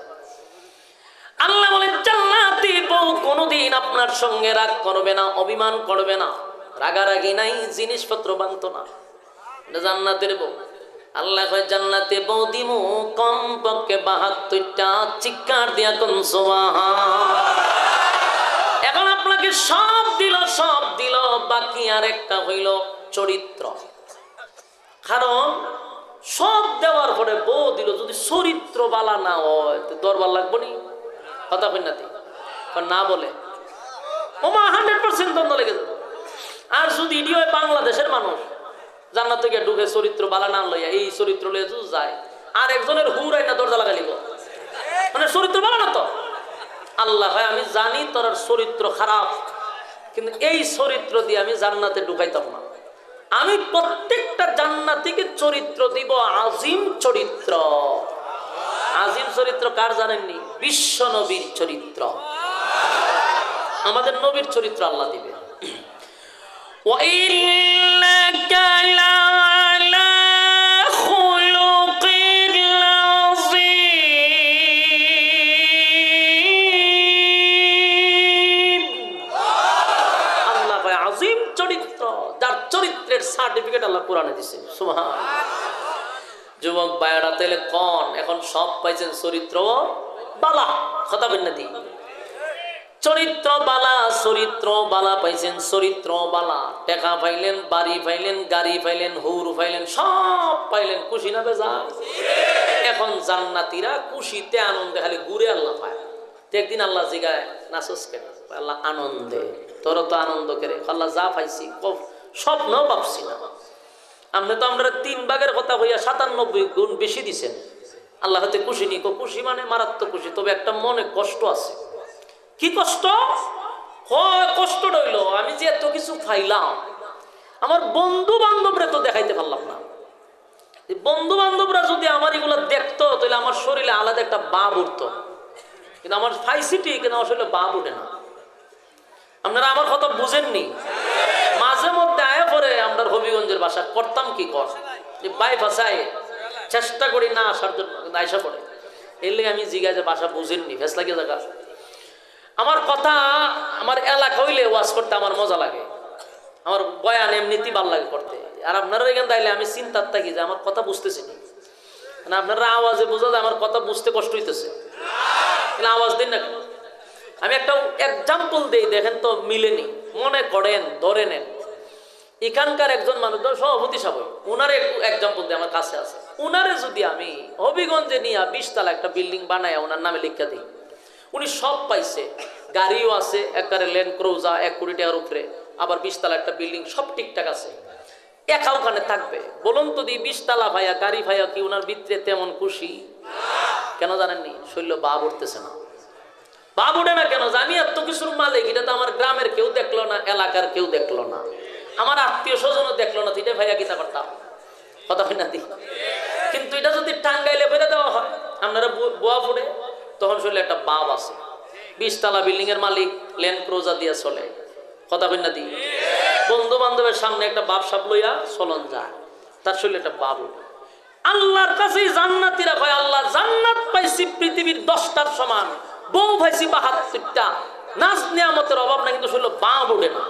আল্লাহ বলেন জান্নাতি বউ কোনোদিন আপনার সঙ্গে রাগ করবে না, অভিমান করবে না, রাগারাগি নাই, জিনিসপত্র বানতো না। এটা জান্নাতের বউ। আল্লাহ কয় জান্নাতে বউ দিমু কম পক্ষে 72টা। চিৎকার দিয়া কোন সুবহান। এখন আপনাকে সব দিল, সব দিল, বাকি আর একটা হইল চরিত্র। কারণ সব দেওয়ার পরে বউ দিল, যদি চরিত্র বালা না হয় তো দরবার লাগবো নি? কথা কই না বলে ওমা 100% দ্বন্দ্ব লেগে যাবে। আর যদি ইডি হয় বাংলাদেশের মানুষ, জান্নাত থেকে ঢুকে চরিত্র বালা না লইয়া এই চরিত্র লইয়া যায়, আর একজনের হুর আইনা দরজা লাগালিব। মানে চরিত্র ভালো না তো? আল্লাহ ভাই আমি জানি তোর চরিত্র খারাপ, কিন্তু এই চরিত্র দিয়ে আমি জান্নাতে ঢুকাইতাম না। আমি প্রত্যেকটা জান্নাতীকে চরিত্র দিব আজিম চরিত্র। আজিম চরিত্র কার জানেননি? বিশ্ব নবীর চরিত্র। আমাদের নবীর চরিত্র আল্লাহ দিবে। চরিত্রের সার্টিফিকেট আল্লাহ কোরআনে দিছে। সুবহান। যুবক ভাইরা তাইলে কোন এখন সব পাইছেন চরিত্র বালা, কথা বলেন না দি, চরিত্র বালা, চরিত্র বালা পাইছেন, চরিত্র বালা। টাকা পাইলেন, বাড়ি পাইলেন, গাড়ি পাইলেন, হুর পাইলেন, সব পাইলেন, খুশি না বেজার? এখন জান্নাতীরা খুশিতে আনন্দে খালি ঘুরে আল্লাহ পায়। একদিন আল্লাহ জিগায় নাচস কেন? আল্লাহ আনন্দে। তোর তো আনন্দ করে আল্লাহ যা পাইছি স্বপ্ন ভাবছি না। আপনি তো আমরা 3 ভাগের কথা হইয়া 97 গুণ বেশি দিছেন। আল্লাহ হাতে খুশি নি? খুশি মানে মারাত্মক খুশি, তবে একটা মনে কষ্ট আছে। কি কষ্ট? কষ্ট রইল আমি যে এত কিছু পাইলাম, আমার বন্ধু বান্ধবরা তো দেখাইতে পারলাম না। বন্ধু বান্ধবরা যদি আমার এগুলো দেখতো তাহলে আমার শরীরে আলাদা একটা বাপ উঠতো, কিন্তু আমার ফাইসিটি কিন্তু আমার শরীরে বাপ উঠে না। আপনারা আমার কথা বুঝেননি? মাঝে মধ্যে আয়া পরে আমরা হবিগঞ্জের বাসা করতাম কি কর যে বাই ভাষায় চেষ্টা করি না আসার জন্য, কিন্তু আয়সা পড়ে। এলে আমি জিজ্ঞাসা যে বাসা বুঝেননি, ফেস লাগে জায়গা। আমার কথা আমার এলাকা হইলে ওয়াজ করতে আমার মজা লাগে, আমার বয়ান এমনিতে ভাল লাগে করতে। আর আপনারা এখান তাইলে আমি চিন্তার থাকি যে আমার কথা বুঝতেছি না, মানে আপনারা আওয়াজে বোঝা যায় আমার কথা বুঝতে কষ্ট হইতেছে, আওয়াজ দিন না। আমি একটা এক্সাম্পল দিই, দেখেন তো মিলেনি, মনে করেন ধরে নেন। এখানকার একজন মানুষ সভাপতি সাহেব, উনারে এক্সাম্পল দিয়ে আমার কাছে আছে। উনারে যদি আমি হবিগঞ্জে নিয়ে 20 তলা একটা বিল্ডিং বানায় ওনার নামে লিখা দিই, উনি সব পাইছে, গাড়িও আছে, একবারে ল্যান্ড ক্রুজার 1 কোটি টাকার উপরে, আবার 20 তলা একটা বিল্ডিং, সব ঠিকঠাক আছে, একা ওখানে থাকবে। বলুন তো দি 20 তলা ভাইয়া গাড়ি ভাইয়া কি ওনার ভিতরে তেমন খুশি? কেন জানেননি? শৈল বাপ উঠতেছে না। বাপ উঠে না কেন? জানি এত কিছুর মালিক, এটা তো আমার গ্রামের কেউ দেখলো না, এলাকার কেউ দেখলো না, আমার আত্মীয় স্বজনও দেখলো না, এটা ভাইয়া গীতা করতাম, কথা হয় না দি। কিন্তু এটা যদি টাঙ্গাইলে ফেলে দেওয়া হয়, আপনারা বোয়া ফুটে, তখন শৈল একটা বাপ আছে, 20 তলা বিল্ডিং এর মালিক, ল্যান্ড ক্রুজার দিয়ে চলে, কথা হয় না দি। বন্ধু বান্ধবের সামনে একটা বাপ সাপ লইয়া চলন যায়, তার শৈল একটা বাপ উঠে। আল্লাহর কাছে জান্নাতীরা কয় আল্লাহ জান্নাত পাইছি পৃথিবীর 10টার সমান, বউ পাইছি 72টা, নাচ নিয়ামতের অভাব না, কিন্তু শৈল বাপ উঠে না।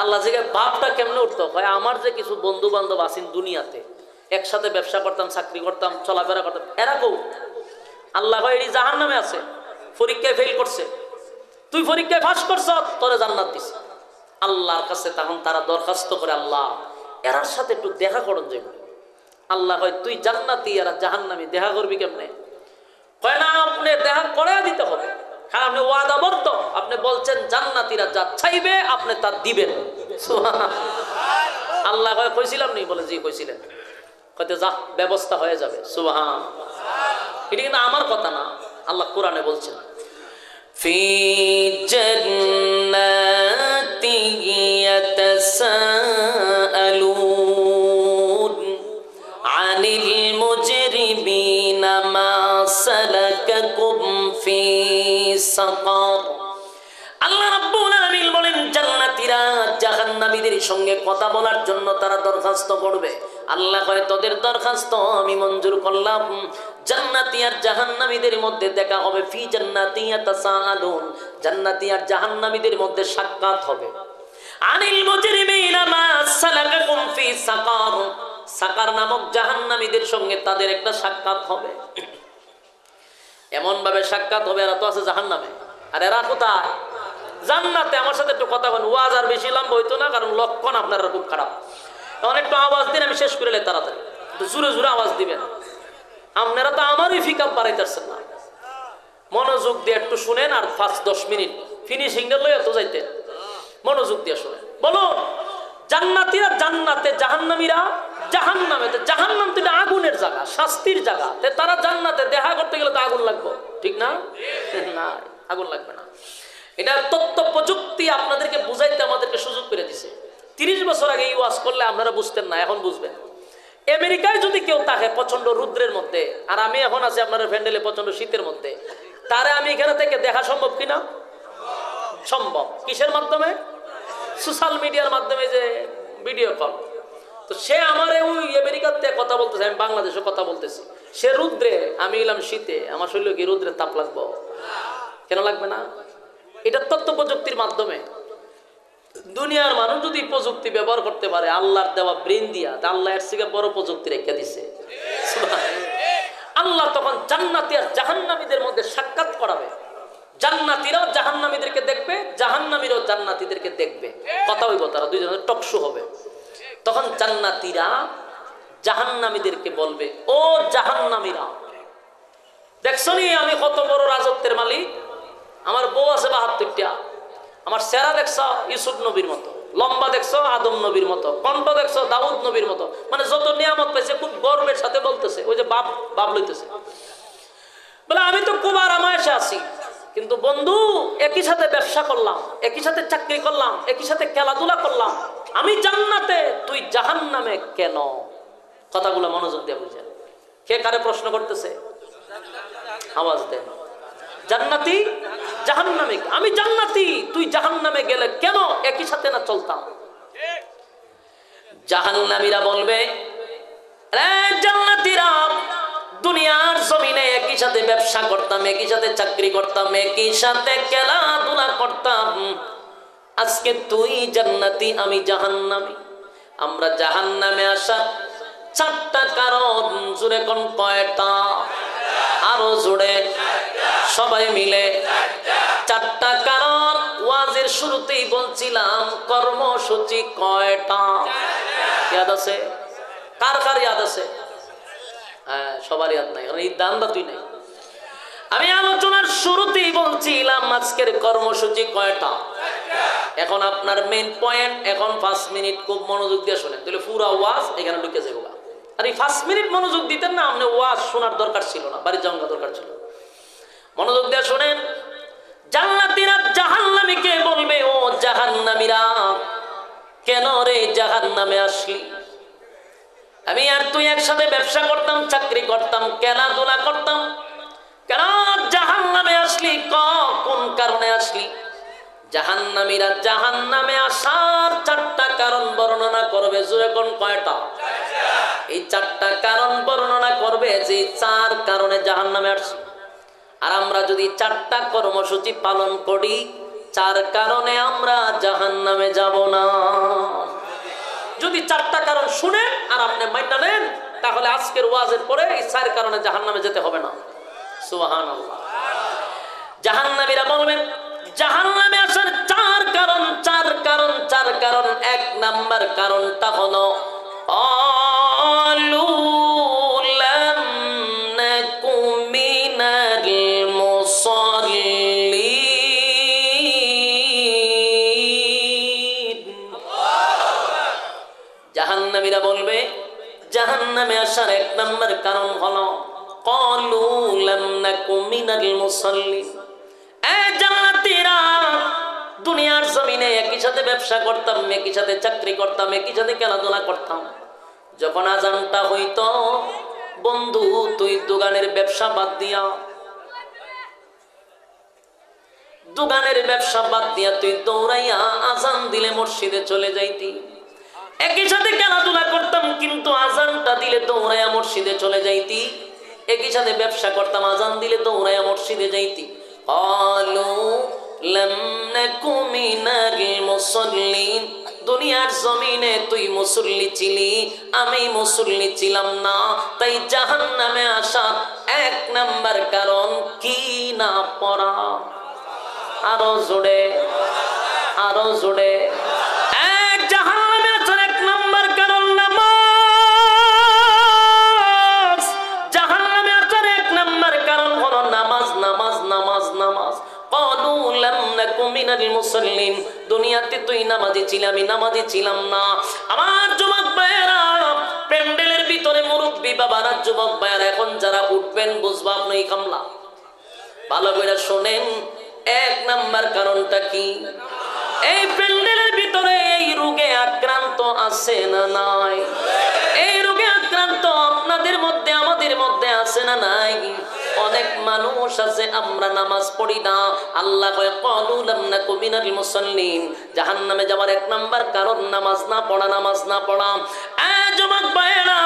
আল্লাহ জায়গায় বাপটা কেমনে উঠতো? হয় আমার যে কিছু বন্ধু বান্ধব আছেন দুনিয়াতে, একসাথে ব্যবসা করতাম, চাকরি করতাম, চলাফেরা করতাম, এরা কেউ আল্লাহ ভাই এটি জাহান্নামে আছে, পরীক্ষায় ফেল করছে, তুই পরীক্ষায় পাস করছ, তোরে জান্নাত দিছে। আল্লাহর কাছে তখন তারা দরখাস্ত করে, আল্লাহ এরার সাথে একটু দেখা করুন যাবে। আল্লাহ হয় তুই জান্নাতি, এরা জাহান্নামী, দেখা করবি কেমনে? কয় না, আপনি দেখা করে দিতে হবে। হ্যাঁ, আপনি ওয়াদাবদ্ধ, আপনি বলছেন জান্নাতীরা যা চাইবে আপনি তা দিবেন। আল্লাহ কইছিলাম নি? বলে জি কইছিলেন। হয়তো যা ব্যবস্থা হয়ে যাবে। সুবহান। এটা কিন্তু আমার কথা না, আল্লাহ কোরআনে বলছেন, ফি জান্নাতি ইয়াতাসাআলুন আনিল মুজরিমিনা মা সালাকাকুম ফি সাকার। আল্লাহ রাব্বুল আলামিন বলেন জান্নাতীরা জাহান্নামীদের সঙ্গে কথা বলার জন্য তারা দরখাস্ত করবে। আল্লাহ কয় তোদের দরখাস্ত আমি মঞ্জুর করলাম, জান্নাতি আর জাহান্নামীদের মধ্যে দেখা হবে। ফি জান্নাতি ইয়াতাসাআলুন, জান্নাতি আর জাহান্নামীদের মধ্যে সাক্ষাৎ হবে। আনিল মুজরিমিনা মা সালাকাকুম ফি সাকার, সাকার নামক জাহান্নামীদের সঙ্গে তাদের একটা সাক্ষাৎ হবে। এমন ভাবে সাক্ষাৎ হবে, এরা তো আছে জাহান্নামে, আর এরা কোথায়? জান্নাতে। আমার সাথে একটু কথা বলেন, ওয়াজ আর বেশি লম্বা হইতো না, কারণ লক্ষণ আপনারা খুব খারাপ। তখন একটু আওয়াজ দিন, আমি শেষ করে লাই তাড়াতাড়ি, একটু জোরে জোরে আওয়াজ দিবেন। আপনারা তো আমারই ফিকাপ বাড়াইতেছেন না, মনোযোগ দিয়ে একটু শুনেন, আর 5-10 মিনিট ফিনিশিং এর লই এত যাইতেন, মনোযোগ দিয়ে শুনেন। বলুন, জান্নাতীরা জান্নাতে, জাহান্নামীরা জাহান্নামে, জাহান্নাম তো এটা আগুনের জায়গা, শাস্তির জায়গা। তারা জান্নাতে দেখা করতে গেলে তো আগুন লাগবে, ঠিক না? না, আগুন লাগবে না। এটা তথ্য প্রযুক্তি আপনাদেরকে বুঝাইতে আমাদেরকে সুযোগ করে দিছে। 30 বছর আগে এই ওয়াজ করলে আপনারা বুঝতেন না, এখন বুঝবেন। আমেরিকায় যদি কেউ থাকে প্রচন্ড রুদ্রের মধ্যে, আর আমি এখন আছি আপনার প্যান্ডেলে প্রচন্ড শীতের মধ্যে, তারে আমি এখানে থেকে দেখা সম্ভব কিনা? সম্ভব। কিসের মাধ্যমে? সোশ্যাল মিডিয়ার মাধ্যমে, যে ভিডিও কল। তো সে আমার ওই আমেরিকাতে কথা বলতেছে, আমি বাংলাদেশে কথা বলতেছি। সে রুদ্রে, আমি এলাম শীতে, আমার শরীরে কি রুদ্রের তাপ লাগবো? কেন লাগবে না? এটা তথ্য প্রযুক্তির মাধ্যমে। দুনিয়ার মানুষ যদি প্রযুক্তি ব্যবহার করতে পারে আল্লাহর দেওয়া ব্রেন দিয়া, আল্লাহ এর থেকে বড় প্রযুক্তি রেখে দিছে। আল্লাহ তখন জান্নাতি আর জাহান্নামীদের মধ্যে সাক্ষাৎ করাবে। জান্নাতীরাও জাহান্নামীদেরকে দেখবে, জাহান্নামীরাও জান্নাতীদেরকে দেখবে, কথা হইব, তারা দুইজনের টকশো হবে। তখন জান্নাতীরা জাহান্নামীদেরকে বলবে, ও জাহান্নামীরা, দেখছো নি আমি কত বড় রাজত্বের মালিক? আমার বউ আছে 72টা, আমার চেহারা দেখছো ইউসুফ নবীর মতো, লম্বা দেখছো আদম নবীর মতো, কণ্ঠ দেখছো দাউদ নবীর মতো। মানে যত নিয়ামত পাইছে খুব গর্বের সাথে বলতেছে, ওই যে বাপ লইতেছে, বলে আমি তো খুব আরামায়েশে আছি, কিন্তু বন্ধু একই সাথে ব্যবসা করলাম, একই সাথে চাকরি করলাম, একই সাথে খেলাধুলা করলাম, আমি জান্নাতে, তুই জাহান্নামে কেন? কথাগুলো মনোযোগ দিয়ে বুঝেন। কে কারে প্রশ্ন করতেছে? আওয়াজ দেন। জান্নাতি জাহান্নামে, আমি জান্নাতি, তুই জাহান্নামে গেলে কেন? একই সাথে না চলতাম? জাহান্নামীরা বলবে, রে জান্নাতীরা, দুনিয়ার জমিনে একই সাথে ব্যবসা করতাম, একই সাথে চাকরি করতাম, একই সাথে খেলাধুলা করতাম, আজকে তুই জান্নাতি, আমি জাহান্নামী। আমরা জাহান্নামে আসা 4টা কারণ, জুড়ে কোন কয়টা? আরো জুড়ে, সবাই মিলে 4টা কারণ। ওয়াজের শুরুতেই বলছিলাম কর্মসূচি কয়টা? ইয়াদ আছে? কার কার ইয়াদ আছে? হ্যাঁ, সবার ইয়াদ নাই, কারণ এই দান্দা তুই নাই। আমি আলোচনার শুরুতেই বলছিলাম আজকের কর্মসূচি কয়টা। এখন আপনার মেইন পয়েন্ট, এখন 5 মিনিট খুব মনোযোগ দিয়ে শোনেন, তাহলে পুরো ওয়াজ এখানে ঢুকে যাবে। আর এই 5 মিনিট মনোযোগ দিতেন না, আপনি ওয়াজ শোনার দরকার ছিল না, বাড়ি যাওয়ার দরকার ছিল। মনোযোগ দিয়ে শোনেন। জান্নাতীরা জাহান্নামীকে বলবে, ও জাহান্নামীরা, কেন রে জাহান্নামে আসলি? আমি আর তুই একসাথে ব্যবসা করতাম, চাকরি করতাম, খেলাধুলা করতাম, কেন জাহান্নামে আসলি? কোন কারণে আসলি? জাহান্নামীরা জাহান্নামে আসার 4টা কারণ বর্ণনা করবে। জোরে কোন কয়টা? এই 4টা কারণ বর্ণনা করবে, যে 4 কারণে জাহান্নামে আসছি। আর আমরা যদি 4টা কর্মসূচি পালন করি, 4 কারণে আমরা জাহান্নামে যাব না। যদি 4টা কারণ শুনেন আর আপনি মাইনা নেন, তাহলে আজকের ওয়াজের পরে এই 4 কারণে জাহান্নামে যেতে হবে না। সুবহানাল্লাহ। জাহান্নামীরা বলবেন, জাহান্নামে আসার 4 কারণ, 4 কারণ, 4 কারণ। 1 নাম্বার কারণটা হলো আলু লাম নাকু মিনাল মুসাল্লিন। জাহান্নামীরা বলবে, জাহান্নামে আসার 1 নাম্বার কারণ হলো ক্বালু লাম নাকু মিনাল মুসাল্লিন। জান্নাতীরা দুনিয়ার জমিনে একই সাথে ব্যবসা করতাম, একই সাথে চাকরি করতাম, একই সাথে খেলাধুলা করতাম। যখন আজানটা হইতো, বন্ধু তুই দোকানের ব্যবসা বাদ দিয়া তুই দৌড়াইয়া আজান দিলে মসজিদে চলে যাইতি। একই সাথে খেলাধুলা করতাম, কিন্তু আজানটা দিলে দৌড়াইয়া মসজিদে চলে যাইতি। একই সাথে ব্যবসা করতাম, আজান দিলে দৌড়াইয়া মসজিদে যাইতি। দুনিয়ার জমিনে তুই মুসল্লি ছিলি, আমি মুসল্লি ছিলাম না, তাই জাহান্নামে আসা 1 নাম্বার কারণ কি? না পড়া। আরো জোরে, আরো জোরে। জাহান্নামে আসার 1 নাম্বার কারণ নামাজ। জাহান্নামে আসার 1 নাম্বার কারণ হলো নামাজ, নামাজ, নামাজ, নামাজ। ক্বালু লাম নাকু মিনাল মুসাল্লিন। দুনিয়াতে তুই নামাজি ছিলি, আমি নামাজি ছিলাম না। আমার যুবক ভাইয়েরা, প্রেম ভিতরে মুরব্বী বাবারা, যুবক ভাইয়ারা, এখন যারা উঠবেন বুঝবা আপনি কামলা। ভালো করে শোনেন, 1 নাম্বার কারণটা কি? এই প্যান্ডেলের ভিতরে এই রোগে আক্রান্ত আছে না নাই? এই রোগে আক্রান্ত আপনাদের মধ্যে আমাদের মধ্যে আছে না নাই? অনেক মানুষ আছে আমরা নামাজ পড়ি না, আল্লাহ কয় ক্বালু লাম নাকু মিনাল মুসাল্লিন। জাহান্নামে যাওয়ার 1 নাম্বার কারণ নামাজ না পড়া, নামাজ না পড়া। যুবক ভাইয়েরা,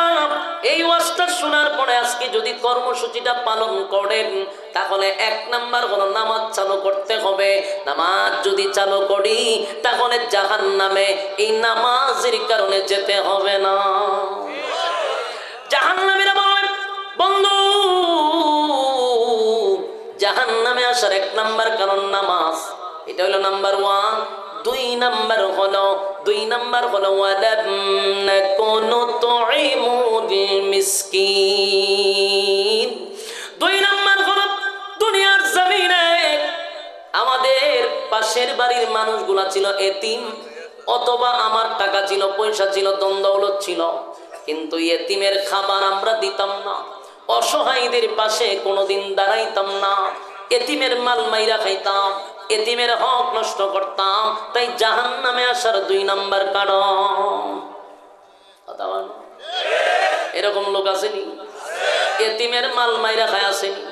এই ওয়াজটা শোনার পরে আজকে যদি কর্মসূচিটা পালন করেন তাহলে 1 নাম্বার হলো নামাজ চালু করতে হবে। নামাজ যদি চালু করি তাহলে জাহান্নামে এই নামাজের কারণে যেতে হবে না। জাহান্নামীরা বলে বন্ধু, জাহান্নামে আসার 1 নাম্বার কারণ নামাজ, এটা হলো নাম্বার 1। 2 নাম্বার হলো ওয়ালাম নাকুনু তুইমুল মিসকিন। 2 নাম্বার হলো দুনিয়ার জমিনে আমাদের পাশের বাড়ির মানুষগুলা ছিল এতিম, অথবা আমার টাকা ছিল, পয়সা ছিল, ধন দৌলত ছিল, কিন্তু এতিমের খাবার আমরা দিতাম না, অসহায়দের পাশে কোনোদিন দাঁড়াইতাম না, এতিমের মাল মাইরা খাইতাম, এতিমের হক নষ্ট করতাম। তাই জাহান্নামে আসার 2 নাম্বার কারণ। এরকম লোক আসেনি? এতিমের মাল মাইরা খায় আসেনি?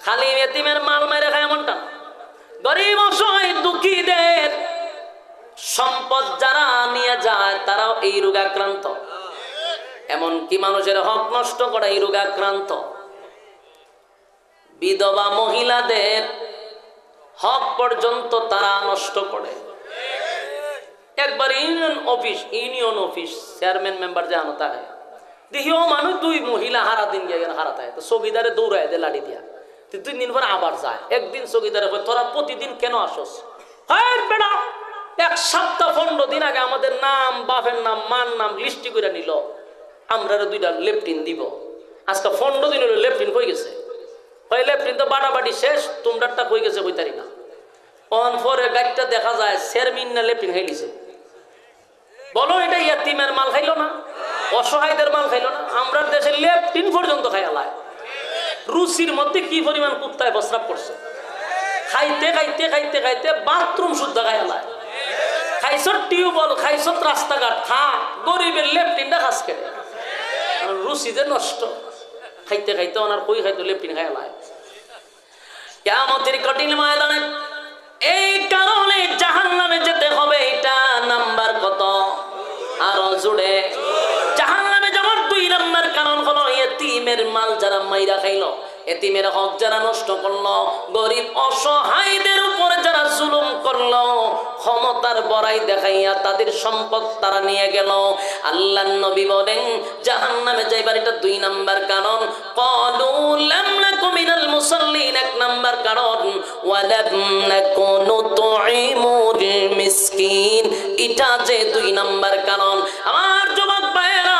খালি এতিমের মাল মাইরা খায় এমনটা, গরিব অসহায় দুঃখীদের সম্পদ যারা নিয়ে যায় তারাও এই রোগে আক্রান্ত। এমনকি মানুষের হক নষ্ট করা এই রোগে আক্রান্ত। বিধবা মহিলাদের হক পর্যন্ত তারা নষ্ট করে। একবার ইউনিয়ন অফিস চেয়ারম্যান মেম্বার যে আনতা হয়, দেখিও মানুষ 2 মহিলা হারা দিন গিয়ে হারাতে হয়, তো চৌকিদারে দৌড়ায় দে লাঠি দিয়া। 2 দিন পর আবার যায়। একদিন চৌকিদারে কয় তোরা প্রতিদিন কেন আসস? হ্যাঁ বেটা, 1 সপ্তাহ 15 দিন আগে আমাদের নাম, বাপের নাম, মার নাম লিস্টি করে নিল, আমরা 2টা লেফটিন দিব। আজকে 15 দিন হলো লেফটিন কই গেছে? ওই লেফটিন তো বাটাবাটি শেষ, তোমরাটা কই গেছে কইতারি না। পরে গাড়িটা দেখা যায় চেয়ারম্যান না লেফটিন খাইলিছে। বলো এটা ইয়াতিমের মাল খাইলো না, অসহায়দের মাল খাইলো না? আমরা দেশে লেফটিন পর্যন্ত খাইলায়। রুচির মধ্যে কি পরিমাণ কুত্তায় প্রস্রাব করছে, খাইতে খাইতে খাইতে খাইতে বাথরুম শুদ্ধ খাইলায়। খাইছ টিউবওয়েল, খাইছ রাস্তাঘাট, খা, গরিবের লেফটিনটা খাস কেটে। রুচিতে নষ্ট, খাইতে খাইতে ওনার কই খাইতো লেফটিন খাইলায়। কিয়ামতের কঠিন ময়দানে এই কারণে জাহান্নামে যেতে হবে। এটা নাম্বার কত? আরো জুড়ে। জাহান্নামে যাওয়ার 2 নাম্বার কারণ হলো এতিমের মাল যারা মাইরা খাইলো, এতিমের হক যারা নষ্ট করলো, গরিব অসহায়দের উপরে যারা জুলুম করলো, ক্ষমতার বড়াই দেখাইয়া তাদের সম্পদ তারা নিয়ে গেল। আল্লাহর নবী বলেন জাহান্নামে যাইবার এটা 2 নাম্বার কারণ। ক্বালু লাম নাকু মিনাল মুসাল্লিন 1 নাম্বার কারণ, ওয়া লাম নাকুনু তুইমুল মিসকিন, এটা যে 2 নাম্বার কারণ। আমার যুবক ভাইয়েরা,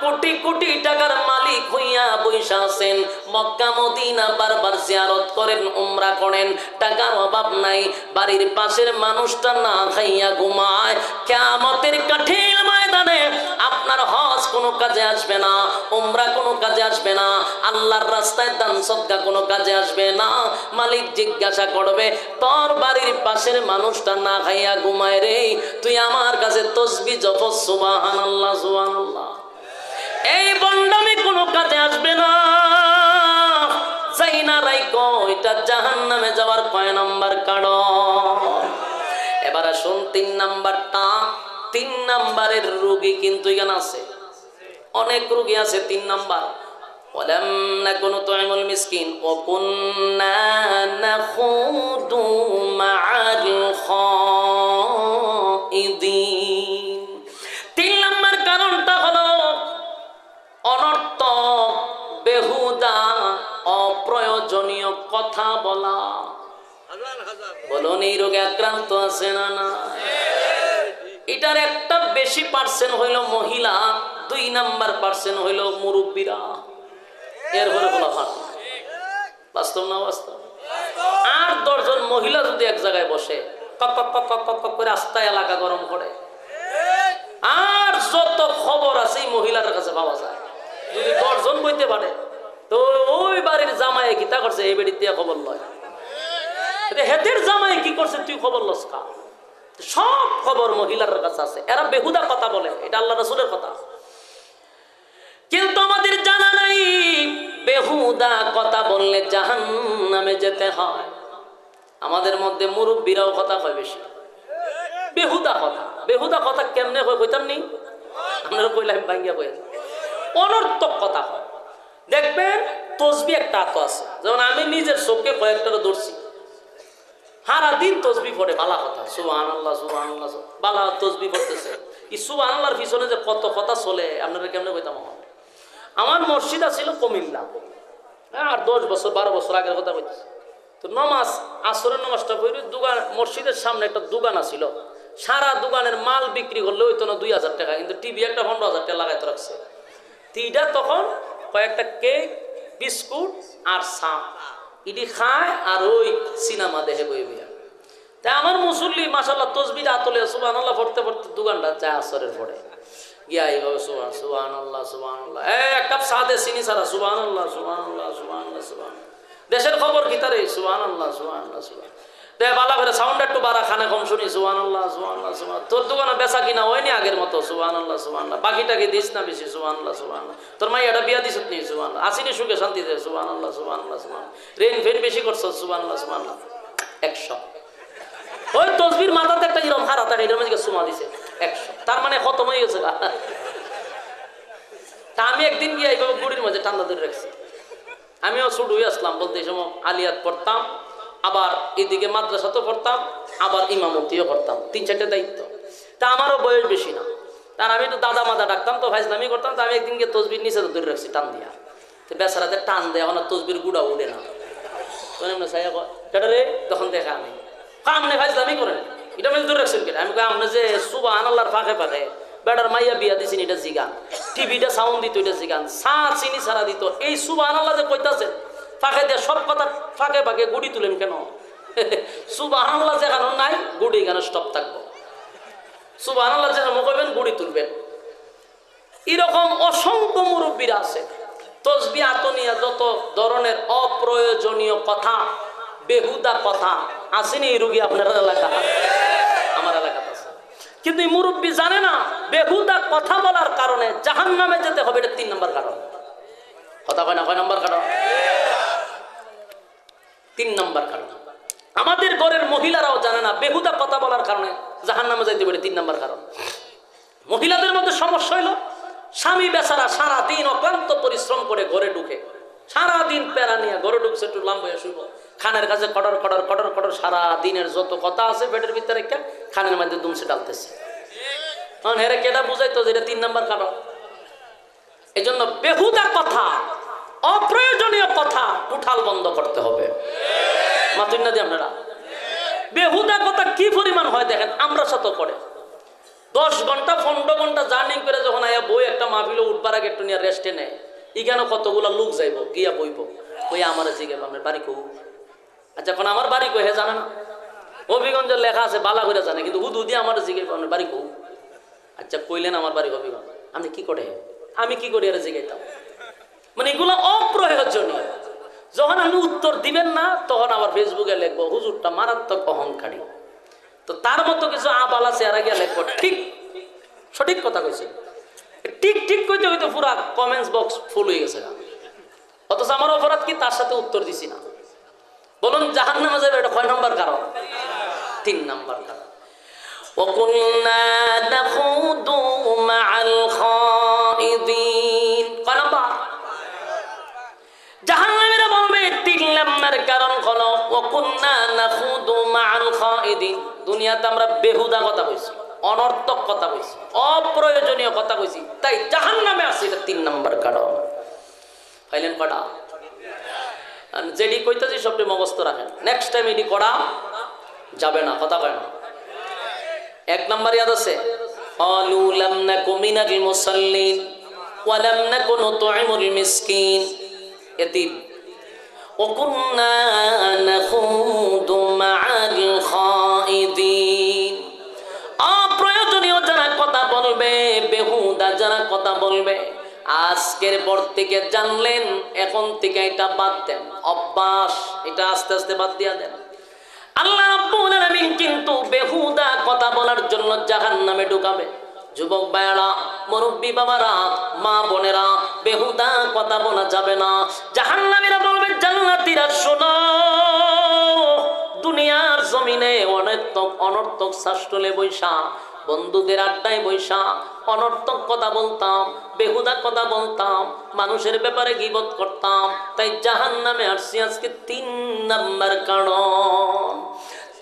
কোটি কোটি টাকার মালিক হইয়া বৈশা আছেন, মক্কা মদিনা বারবার জিয়ারত করেন, উমরা করেন, টাকার অভাব নাই, বাড়ির পাশের মানুষটা না খাইয়া ঘুমায়। কিয়ামতের কঠিন ময়দানে আপনার হজ কোনো কাজে আসবে না, উমরা কোনো কাজে আসবে না, আল্লাহর রাস্তায় দান সদকা কোনো কাজে আসবে না। মালিক জিজ্ঞাসা করবে তোর বাড়ির পাশের মানুষটা না খাইয়া ঘুমায় রে, তুই আমার কাছে তাসবিহ জপ, সুবহানাল্লাহ সুবহানাল্লাহ। এই বন্ডামি কোনো কাজে আসবে না। যাই না রাইকো, এটা জাহান্নামে যাওয়ার কয় নাম্বার কারণ? এবার আসুন 3 নাম্বারটা। 3 নাম্বারের রোগী কিন্তু এখানে আছে, অনেক রোগী আছে। 3 নাম্বার, ওয়ালাম নাকুনু তুইমুল মিসকিন ওয়া কুন্না নাখুদু মা'আল খাইদিন। 3 নাম্বার কারণটা হলো অনর্থক, বেহুদা, অপ্রয়োজনীয় কথা বলা। বলুন এই রোগে আক্রান্ত আছে না না? এটার একটা বেশি পার্সেন্ট হইল মহিলা, 2 নাম্বার পার্সেন্ট হইল মুরব্বীরা। এরপরে বলা ভালো, বাস্তব না বাস্তব? 8-10 জন মহিলা যদি এক জায়গায় বসে কক কক কক কক কক করে রাস্তায় এলাকা গরম করে, আর যত খবর আছে এই মহিলার কাছে পাওয়া যায়। যদি 10 জন বইতে পারে তো ওই বাড়ির জামাই কি তা করছে এই বাড়িতে খবর লয়, হেতের জামাই কি করছে তুই খবর লস কা? সব খবর মহিলার কাছে আছে। এরা বেহুদা কথা বলে, এটা আল্লাহ রাসূলের কথা। কিন্তু আমাদের জানা নাই বেহুদা কথা বললে জাহান্নামে যেতে হয়। আমাদের মধ্যে মুরব্বীরাও কথা কয় বেশি, বেহুদা কথা। বেহুদা কথা কেমনে হয় কইতাম নি, আপনারা কইলে আমি ভাঙ্গিয়া কই, অনর্থক কথা হয়। দেখবেন তসবি একটা আত আছে, যেমন আমি নিজের চোখে কয়েকটারও ধরছি, সারাদিন তসবি পড়ে বালা কথা, সুবহানাল্লাহ সুবহানাল্লাহ, বালা তসবি পড়তেছে। এই সুবহানাল্লাহর পিছনে যে কত কথা চলে আপনারা কেমনে কইতাম। আমার মসজিদ ছিল কুমিল্লা, আর 10 বছর 12 বছর আগের কথা কইতেছি। তো নামাজ, আসরের নামাজটা পড়ি, দোকান মসজিদের সামনে একটা দোকান আছিল, সারা দোকানের মাল বিক্রি করলে হইতো না 2000 টাকা, কিন্তু টিভি একটা 15,000 টাকা লাগাইতে রাখছে। তিনটা তখন কয়েকটা কেক, বিস্কুট আর চা ইডি খায় আর ওই সিনেমা দেখে বই বিয়া। তাই আমার মুসল্লি মাশাআল্লাহ তসবিটা আতলে সুবহানাল্লাহ পড়তে পড়তে দোকানটা যায় আসরের পরে গিয়া এইভাবে সুবহানাল্লাহ সুবহানাল্লাহ, এক কাপ চা দে চিনি ছাড়া সুবহানাল্লাহ সুবহানাল্লাহ সুবহানাল্লাহ সুবহানাল্লাহ। দেশের খবর কি তারে সুবহানাল্লাহ সুবহানাল্লাহ সুবহানাল্লাহ। দে বালা করে সাউন্ড একটু বাড়া, খানে কম শুনি সুবহানাল্লাহ সুবহানাল্লাহ সুবহানাল্লাহ। তোর দোকানে বেচা কিনা হয়নি আগের মতো সুবহানাল্লাহ সুবহানাল্লাহ। বাকিটাকে দিস না বেশি সুবহানাল্লাহ সুবহানাল্লাহ। তোর মাই এটা বিয়া দিছত নি সুবহানাল্লাহ, আসিনি সুখে শান্তিতে সুবহানাল্লাহ সুবহানাল্লাহ সুবহানাল্লাহ। রেন ফেন বেশি করছ সুবহানাল্লাহ সুবহানাল্লাহ। 100 ওই তসবির মাথাতে একটা এরকম হারা থাকে, এটার মধ্যে সুমা দিছে 100, তার মানে খতম হয়ে গেছে। তা আমি একদিন গিয়ে এইভাবে গুড়ির মাঝে ঠান্ডা ধরে রাখছি। আমিও ছোট হয়ে আসলাম, বলতে এই সময় আলিয়াত পড়তাম, আবার এদিকে মাদ্রাসাতেও পড়তাম, আবার ইমামতিও করতাম, 3-4টে দায়িত্ব। তা আমারও বয়স বেশি না, তার আমি একটু দাদা মাদা ডাকতাম, তো ফাইজলামি করতাম। তো আমি একদিন গিয়ে তসবির নিচে ধরে রাখছি টান দিয়া, তো বেচারাতে টান দেয়, এখন তসবির গুড়া উঠে না। রে তখন দেখা আমি আমনে ফাইজলামি করেন, এটা আমি ধরে রাখছেন কেন? আমি আপনি যে সুবহানাল্লাহর ফাঁকে ফাঁকে বেটার মাইয়া বিয়া দিছেন এটা জিগান, টিভিটা সাউন্ড দিত এটা জিগান, চা চিনি ছাড়া দিত, এই সুবহানাল্লাহ যে কইতাছে ফাঁকে দিয়ে সব কথা ফাঁকে ফাঁকে গুড়ি তুলেন কেন? সুবহানাল্লাহ যেখানে নাই গুড়ি এখানে স্টপ থাকবো, সুবহানাল্লাহ যেখানে কইবেন গুড়ি তুলবেন। এরকম অসংখ্য মুরব্বীরা আছে। তসবি আতনিয়া যত ধরনের অপ্রয়োজনীয় কথা, বেহুদা কথা আসেনি এই রুগী আপনার এলাকা, আমার এলাকাতে আছে। কিন্তু এই মুরব্বী জানে না বেহুদা কথা বলার কারণে জাহান্নামে যেতে হবে। এটা 3 নম্বর কারণ। কথা কয় না, কয় নম্বর কারণ? 3 নম্বর কারণ। আমাদের ঘরের মহিলারাও জানে না বেহুদা কথা বলার কারণে জাহান্নামে যেতে হবে। 3 নম্বর কারণ। মহিলাদের মধ্যে সমস্যা হইল স্বামী বেচারা সারাদিন অক্লান্ত পরিশ্রম করে ঘরে ঢুকে, সারাদিন প্যারা নিয়ে ঘরে ঢুকছে, একটু লাম্বয়ে শুইব, খানের কাছে কটর কটর কটর কটর সারা দিনের যত কথা আছে পেটের ভিতরে একটা খানের মধ্যে দুমসে ডালতেছে। কারণ হেরে কেটা বুঝাইতো যে এটা 3 নম্বর কারণ। এই জন্য বেহুদা কথা, অপ্রয়োজনীয় কথা উঠাল বন্ধ করতে হবে। মাতুন না দিয়ে আপনারা বেহুদা কথা কি পরিমাণ হয় দেখেন। আমরা সাথে করে 10 ঘন্টা 15 ঘন্টা জার্নি করে যখন আয়া বই একটা মাহফিলে উঠবার আগে একটু নিয়ে রেস্টে নেয়, এখানে কতগুলো লোক যাইব গিয়া বইব, ওই আমার জিজ্ঞাসা আপনার বাড়ি কৌ? আচ্ছা এখন আমার বাড়ি কই হে জানে না, হবিগঞ্জের লেখা আছে বালা করে জানে, কিন্তু হুদু দিয়ে আমার জিজ্ঞাসা আপনার বাড়ি কৌ? আচ্ছা কইলেন আমার বাড়ি হবিগঞ্জ, আপনি কি করে? আমি কি করি আর জিজ্ঞাইতাম? মানে এগুলো অপ্রয়োজনীয়। যখন আপনি উত্তর দিবেন না তখন আবার ফেসবুকে লিখবো হুজুরটা মারাত্মক অহংকারী। তো তার মতো কিছু আবালা চেহারা গিয়ে লিখবো ঠিক সঠিক কথা কইছে, ঠিক ঠিক কইতে হইতে পুরা কমেন্টস বক্স ফুল হয়ে গেছে। অথচ আমার অপরাধ কি? তার সাথে উত্তর দিছি না। বলুন জাহান্নামে যাবে, এটা কয় নম্বর কারণ? 3 নম্বর কারণ। وَكُنَّا نَخُوضُ مَعَ الْخَائِضِينَ কয় নম্বর? জাহান্নামীরা বলবে 3 নম্বর কারণ হলো وَكُنَّا نَخُوضُ مَعَ الْخَائِضِينَ। দুনিয়াতে আমরা বেহুদা কথা কইছি, অনর্থক কথা কইছি, অপ্রয়োজনীয় কথা কইছি, তাই জাহান্নামে আসি। এটা 3 নম্বর কারণ। পাইলেন কটা? যেটি কইতেছি সবটি মুখস্থ রাখেন, নেক্সট টাইম এটি করা যাবে না। কথা কয় না। 1 নম্বর ইয়াদ আছে, ক্বালু লাম নাকু মিনাল মুসাল্লিন ওয়া লাম নাকু নুতঈমুল মিসকিন। এতিম। ওয়া কুন্না নাখুদু মা'আল খাইদিন। অপ্রয়োজনীয় যারা কথা বলবে কথা বলবে। আজকের পর থেকে জানলেন, এখন থেকে এটা বাদ দেন, অভ্যাস, এটা আস্তে আস্তে বাদ দিয়া দেন। আল্লাহ রাব্বুল আলামিন কিন্তু বেহুদা কথা বলার জন্য জাহান্নামে ঢুকাবে। যুবক ভাইরা, মুরব্বী বাবারা, মা বোনেরা, বেহুদা কথা বলা যাবে না। জাহান্নামীরা বলবে জান্নাতীরা শোনো, দুনিয়ার জমিনে অনর্থক শাসটলে বৈশা, বন্ধুদের আড্ডায় বৈশা অনর্থক কথা বলতাম, বেহুদা কথা বলতাম, মানুষের ব্যাপারে গীবত করতাম, তাই জাহান্নামে আসছি আজকে 3 নাম্বার কারণ।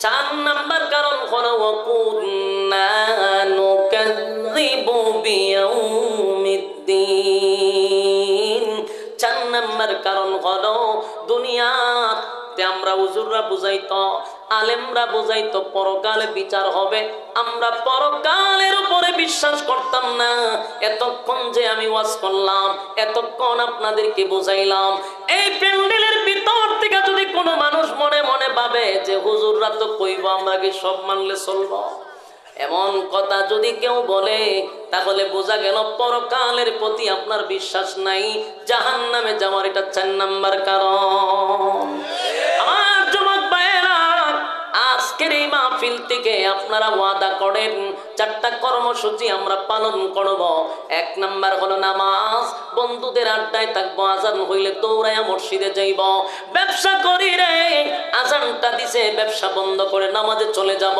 4 নাম্বার কারণ হলো ওয়াকুন্না নুকাযযিবু বিয়াউমিদ্দিন। 4 নাম্বার কারণ হলো দুনিয়াতে আমরা হুজুররা বুঝাইতো, আলেমরা বুঝাইতো পরকালে বিচার হবে, আমরা পরকালের উপরে বিশ্বাস করতাম না। এতক্ষণ যে আমি ওয়াজ করলাম, এতক্ষণ আপনাদেরকে বুঝাইলাম, এই প্যান্ডেলের ভিতর থেকে যদি কোনো মানুষ মনে মনে ভাবে যে হুজুররা তো কইব আমরা কি সব মানলে চলবো, এমন কথা যদি কেউ বলে, তাহলে বোঝা গেল পরকালের প্রতি আপনার বিশ্বাস নাই, জাহান্নামে যাওয়ার এটা 4 নাম্বার কারণ। আমার যুবক ভাইয়েরা, আজকের এই মাহফিল থেকে আপনারা ওয়াদা করেন 4টা কর্মসূচি আমরা পালন করব। 1 নাম্বার হলো নামাজ, বন্ধুদের আড্ডায় থাকবো, আজান হইলে দৌড়াইয়া মসজিদে যাইব। ব্যবসা করি রে, আজানটা দিছে ব্যবসা বন্ধ করে নামাজে চলে যাব।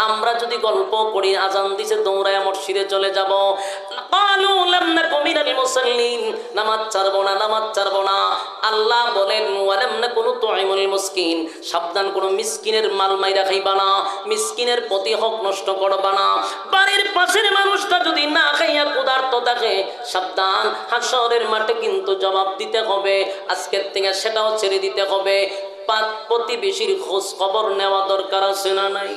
আমরা যদি গল্প করি, আজান দিছে দৌড়াইয়া মসজিদে চলে যাব। ক্বালু লাম নাকু মিনাল মুসাল্লিন, নামাজ ছাড়বো না, নামাজ ছাড়বো না। আল্লাহ বলেন ওয়ালাম নাকু নুতঈমুল মিসকিন, সাবধান, কোনো মিসকিনের মাল মাইরা খাইবা না, মিসকিনের প্রতি হক নষ্ট করবা না। বাড়ির পাশের মানুষটা যদি না খাইয়া ক্ষুধার্ত থাকে, সাবধান, হাসরের মাঠে কিন্তু জবাব দিতে হবে। আজকের থেকে সেটাও ছেড়ে দিতে হবে। প্রতিবেশীর খোঁজ খবর নেওয়া দরকার আছে না নাই?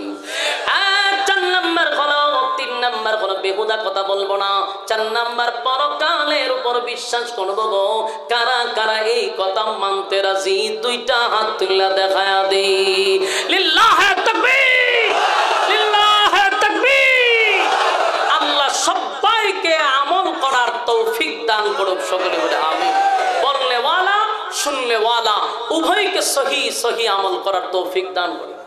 4 নাম্বার হলো, 3 নাম্বার হলো বেহুদা কথা বলবো না। 4 নাম্বার পরকালের উপর বিশ্বাস করবো। কারা কারা এই কথা মানতে রাজি? 2টা হাত তুলে দেখায়া দেই। লিল্লাহে তাকবীর, লিল্লাহে তাকবীর। আল্লাহ সবাইকে আমল করার তৌফিক দান করুক, সকলে বলে আমিন। বললে ওয়ালা, শুনলে ওয়ালা, উভয়কে সহি সহি আমল করার তৌফিক দান করুন।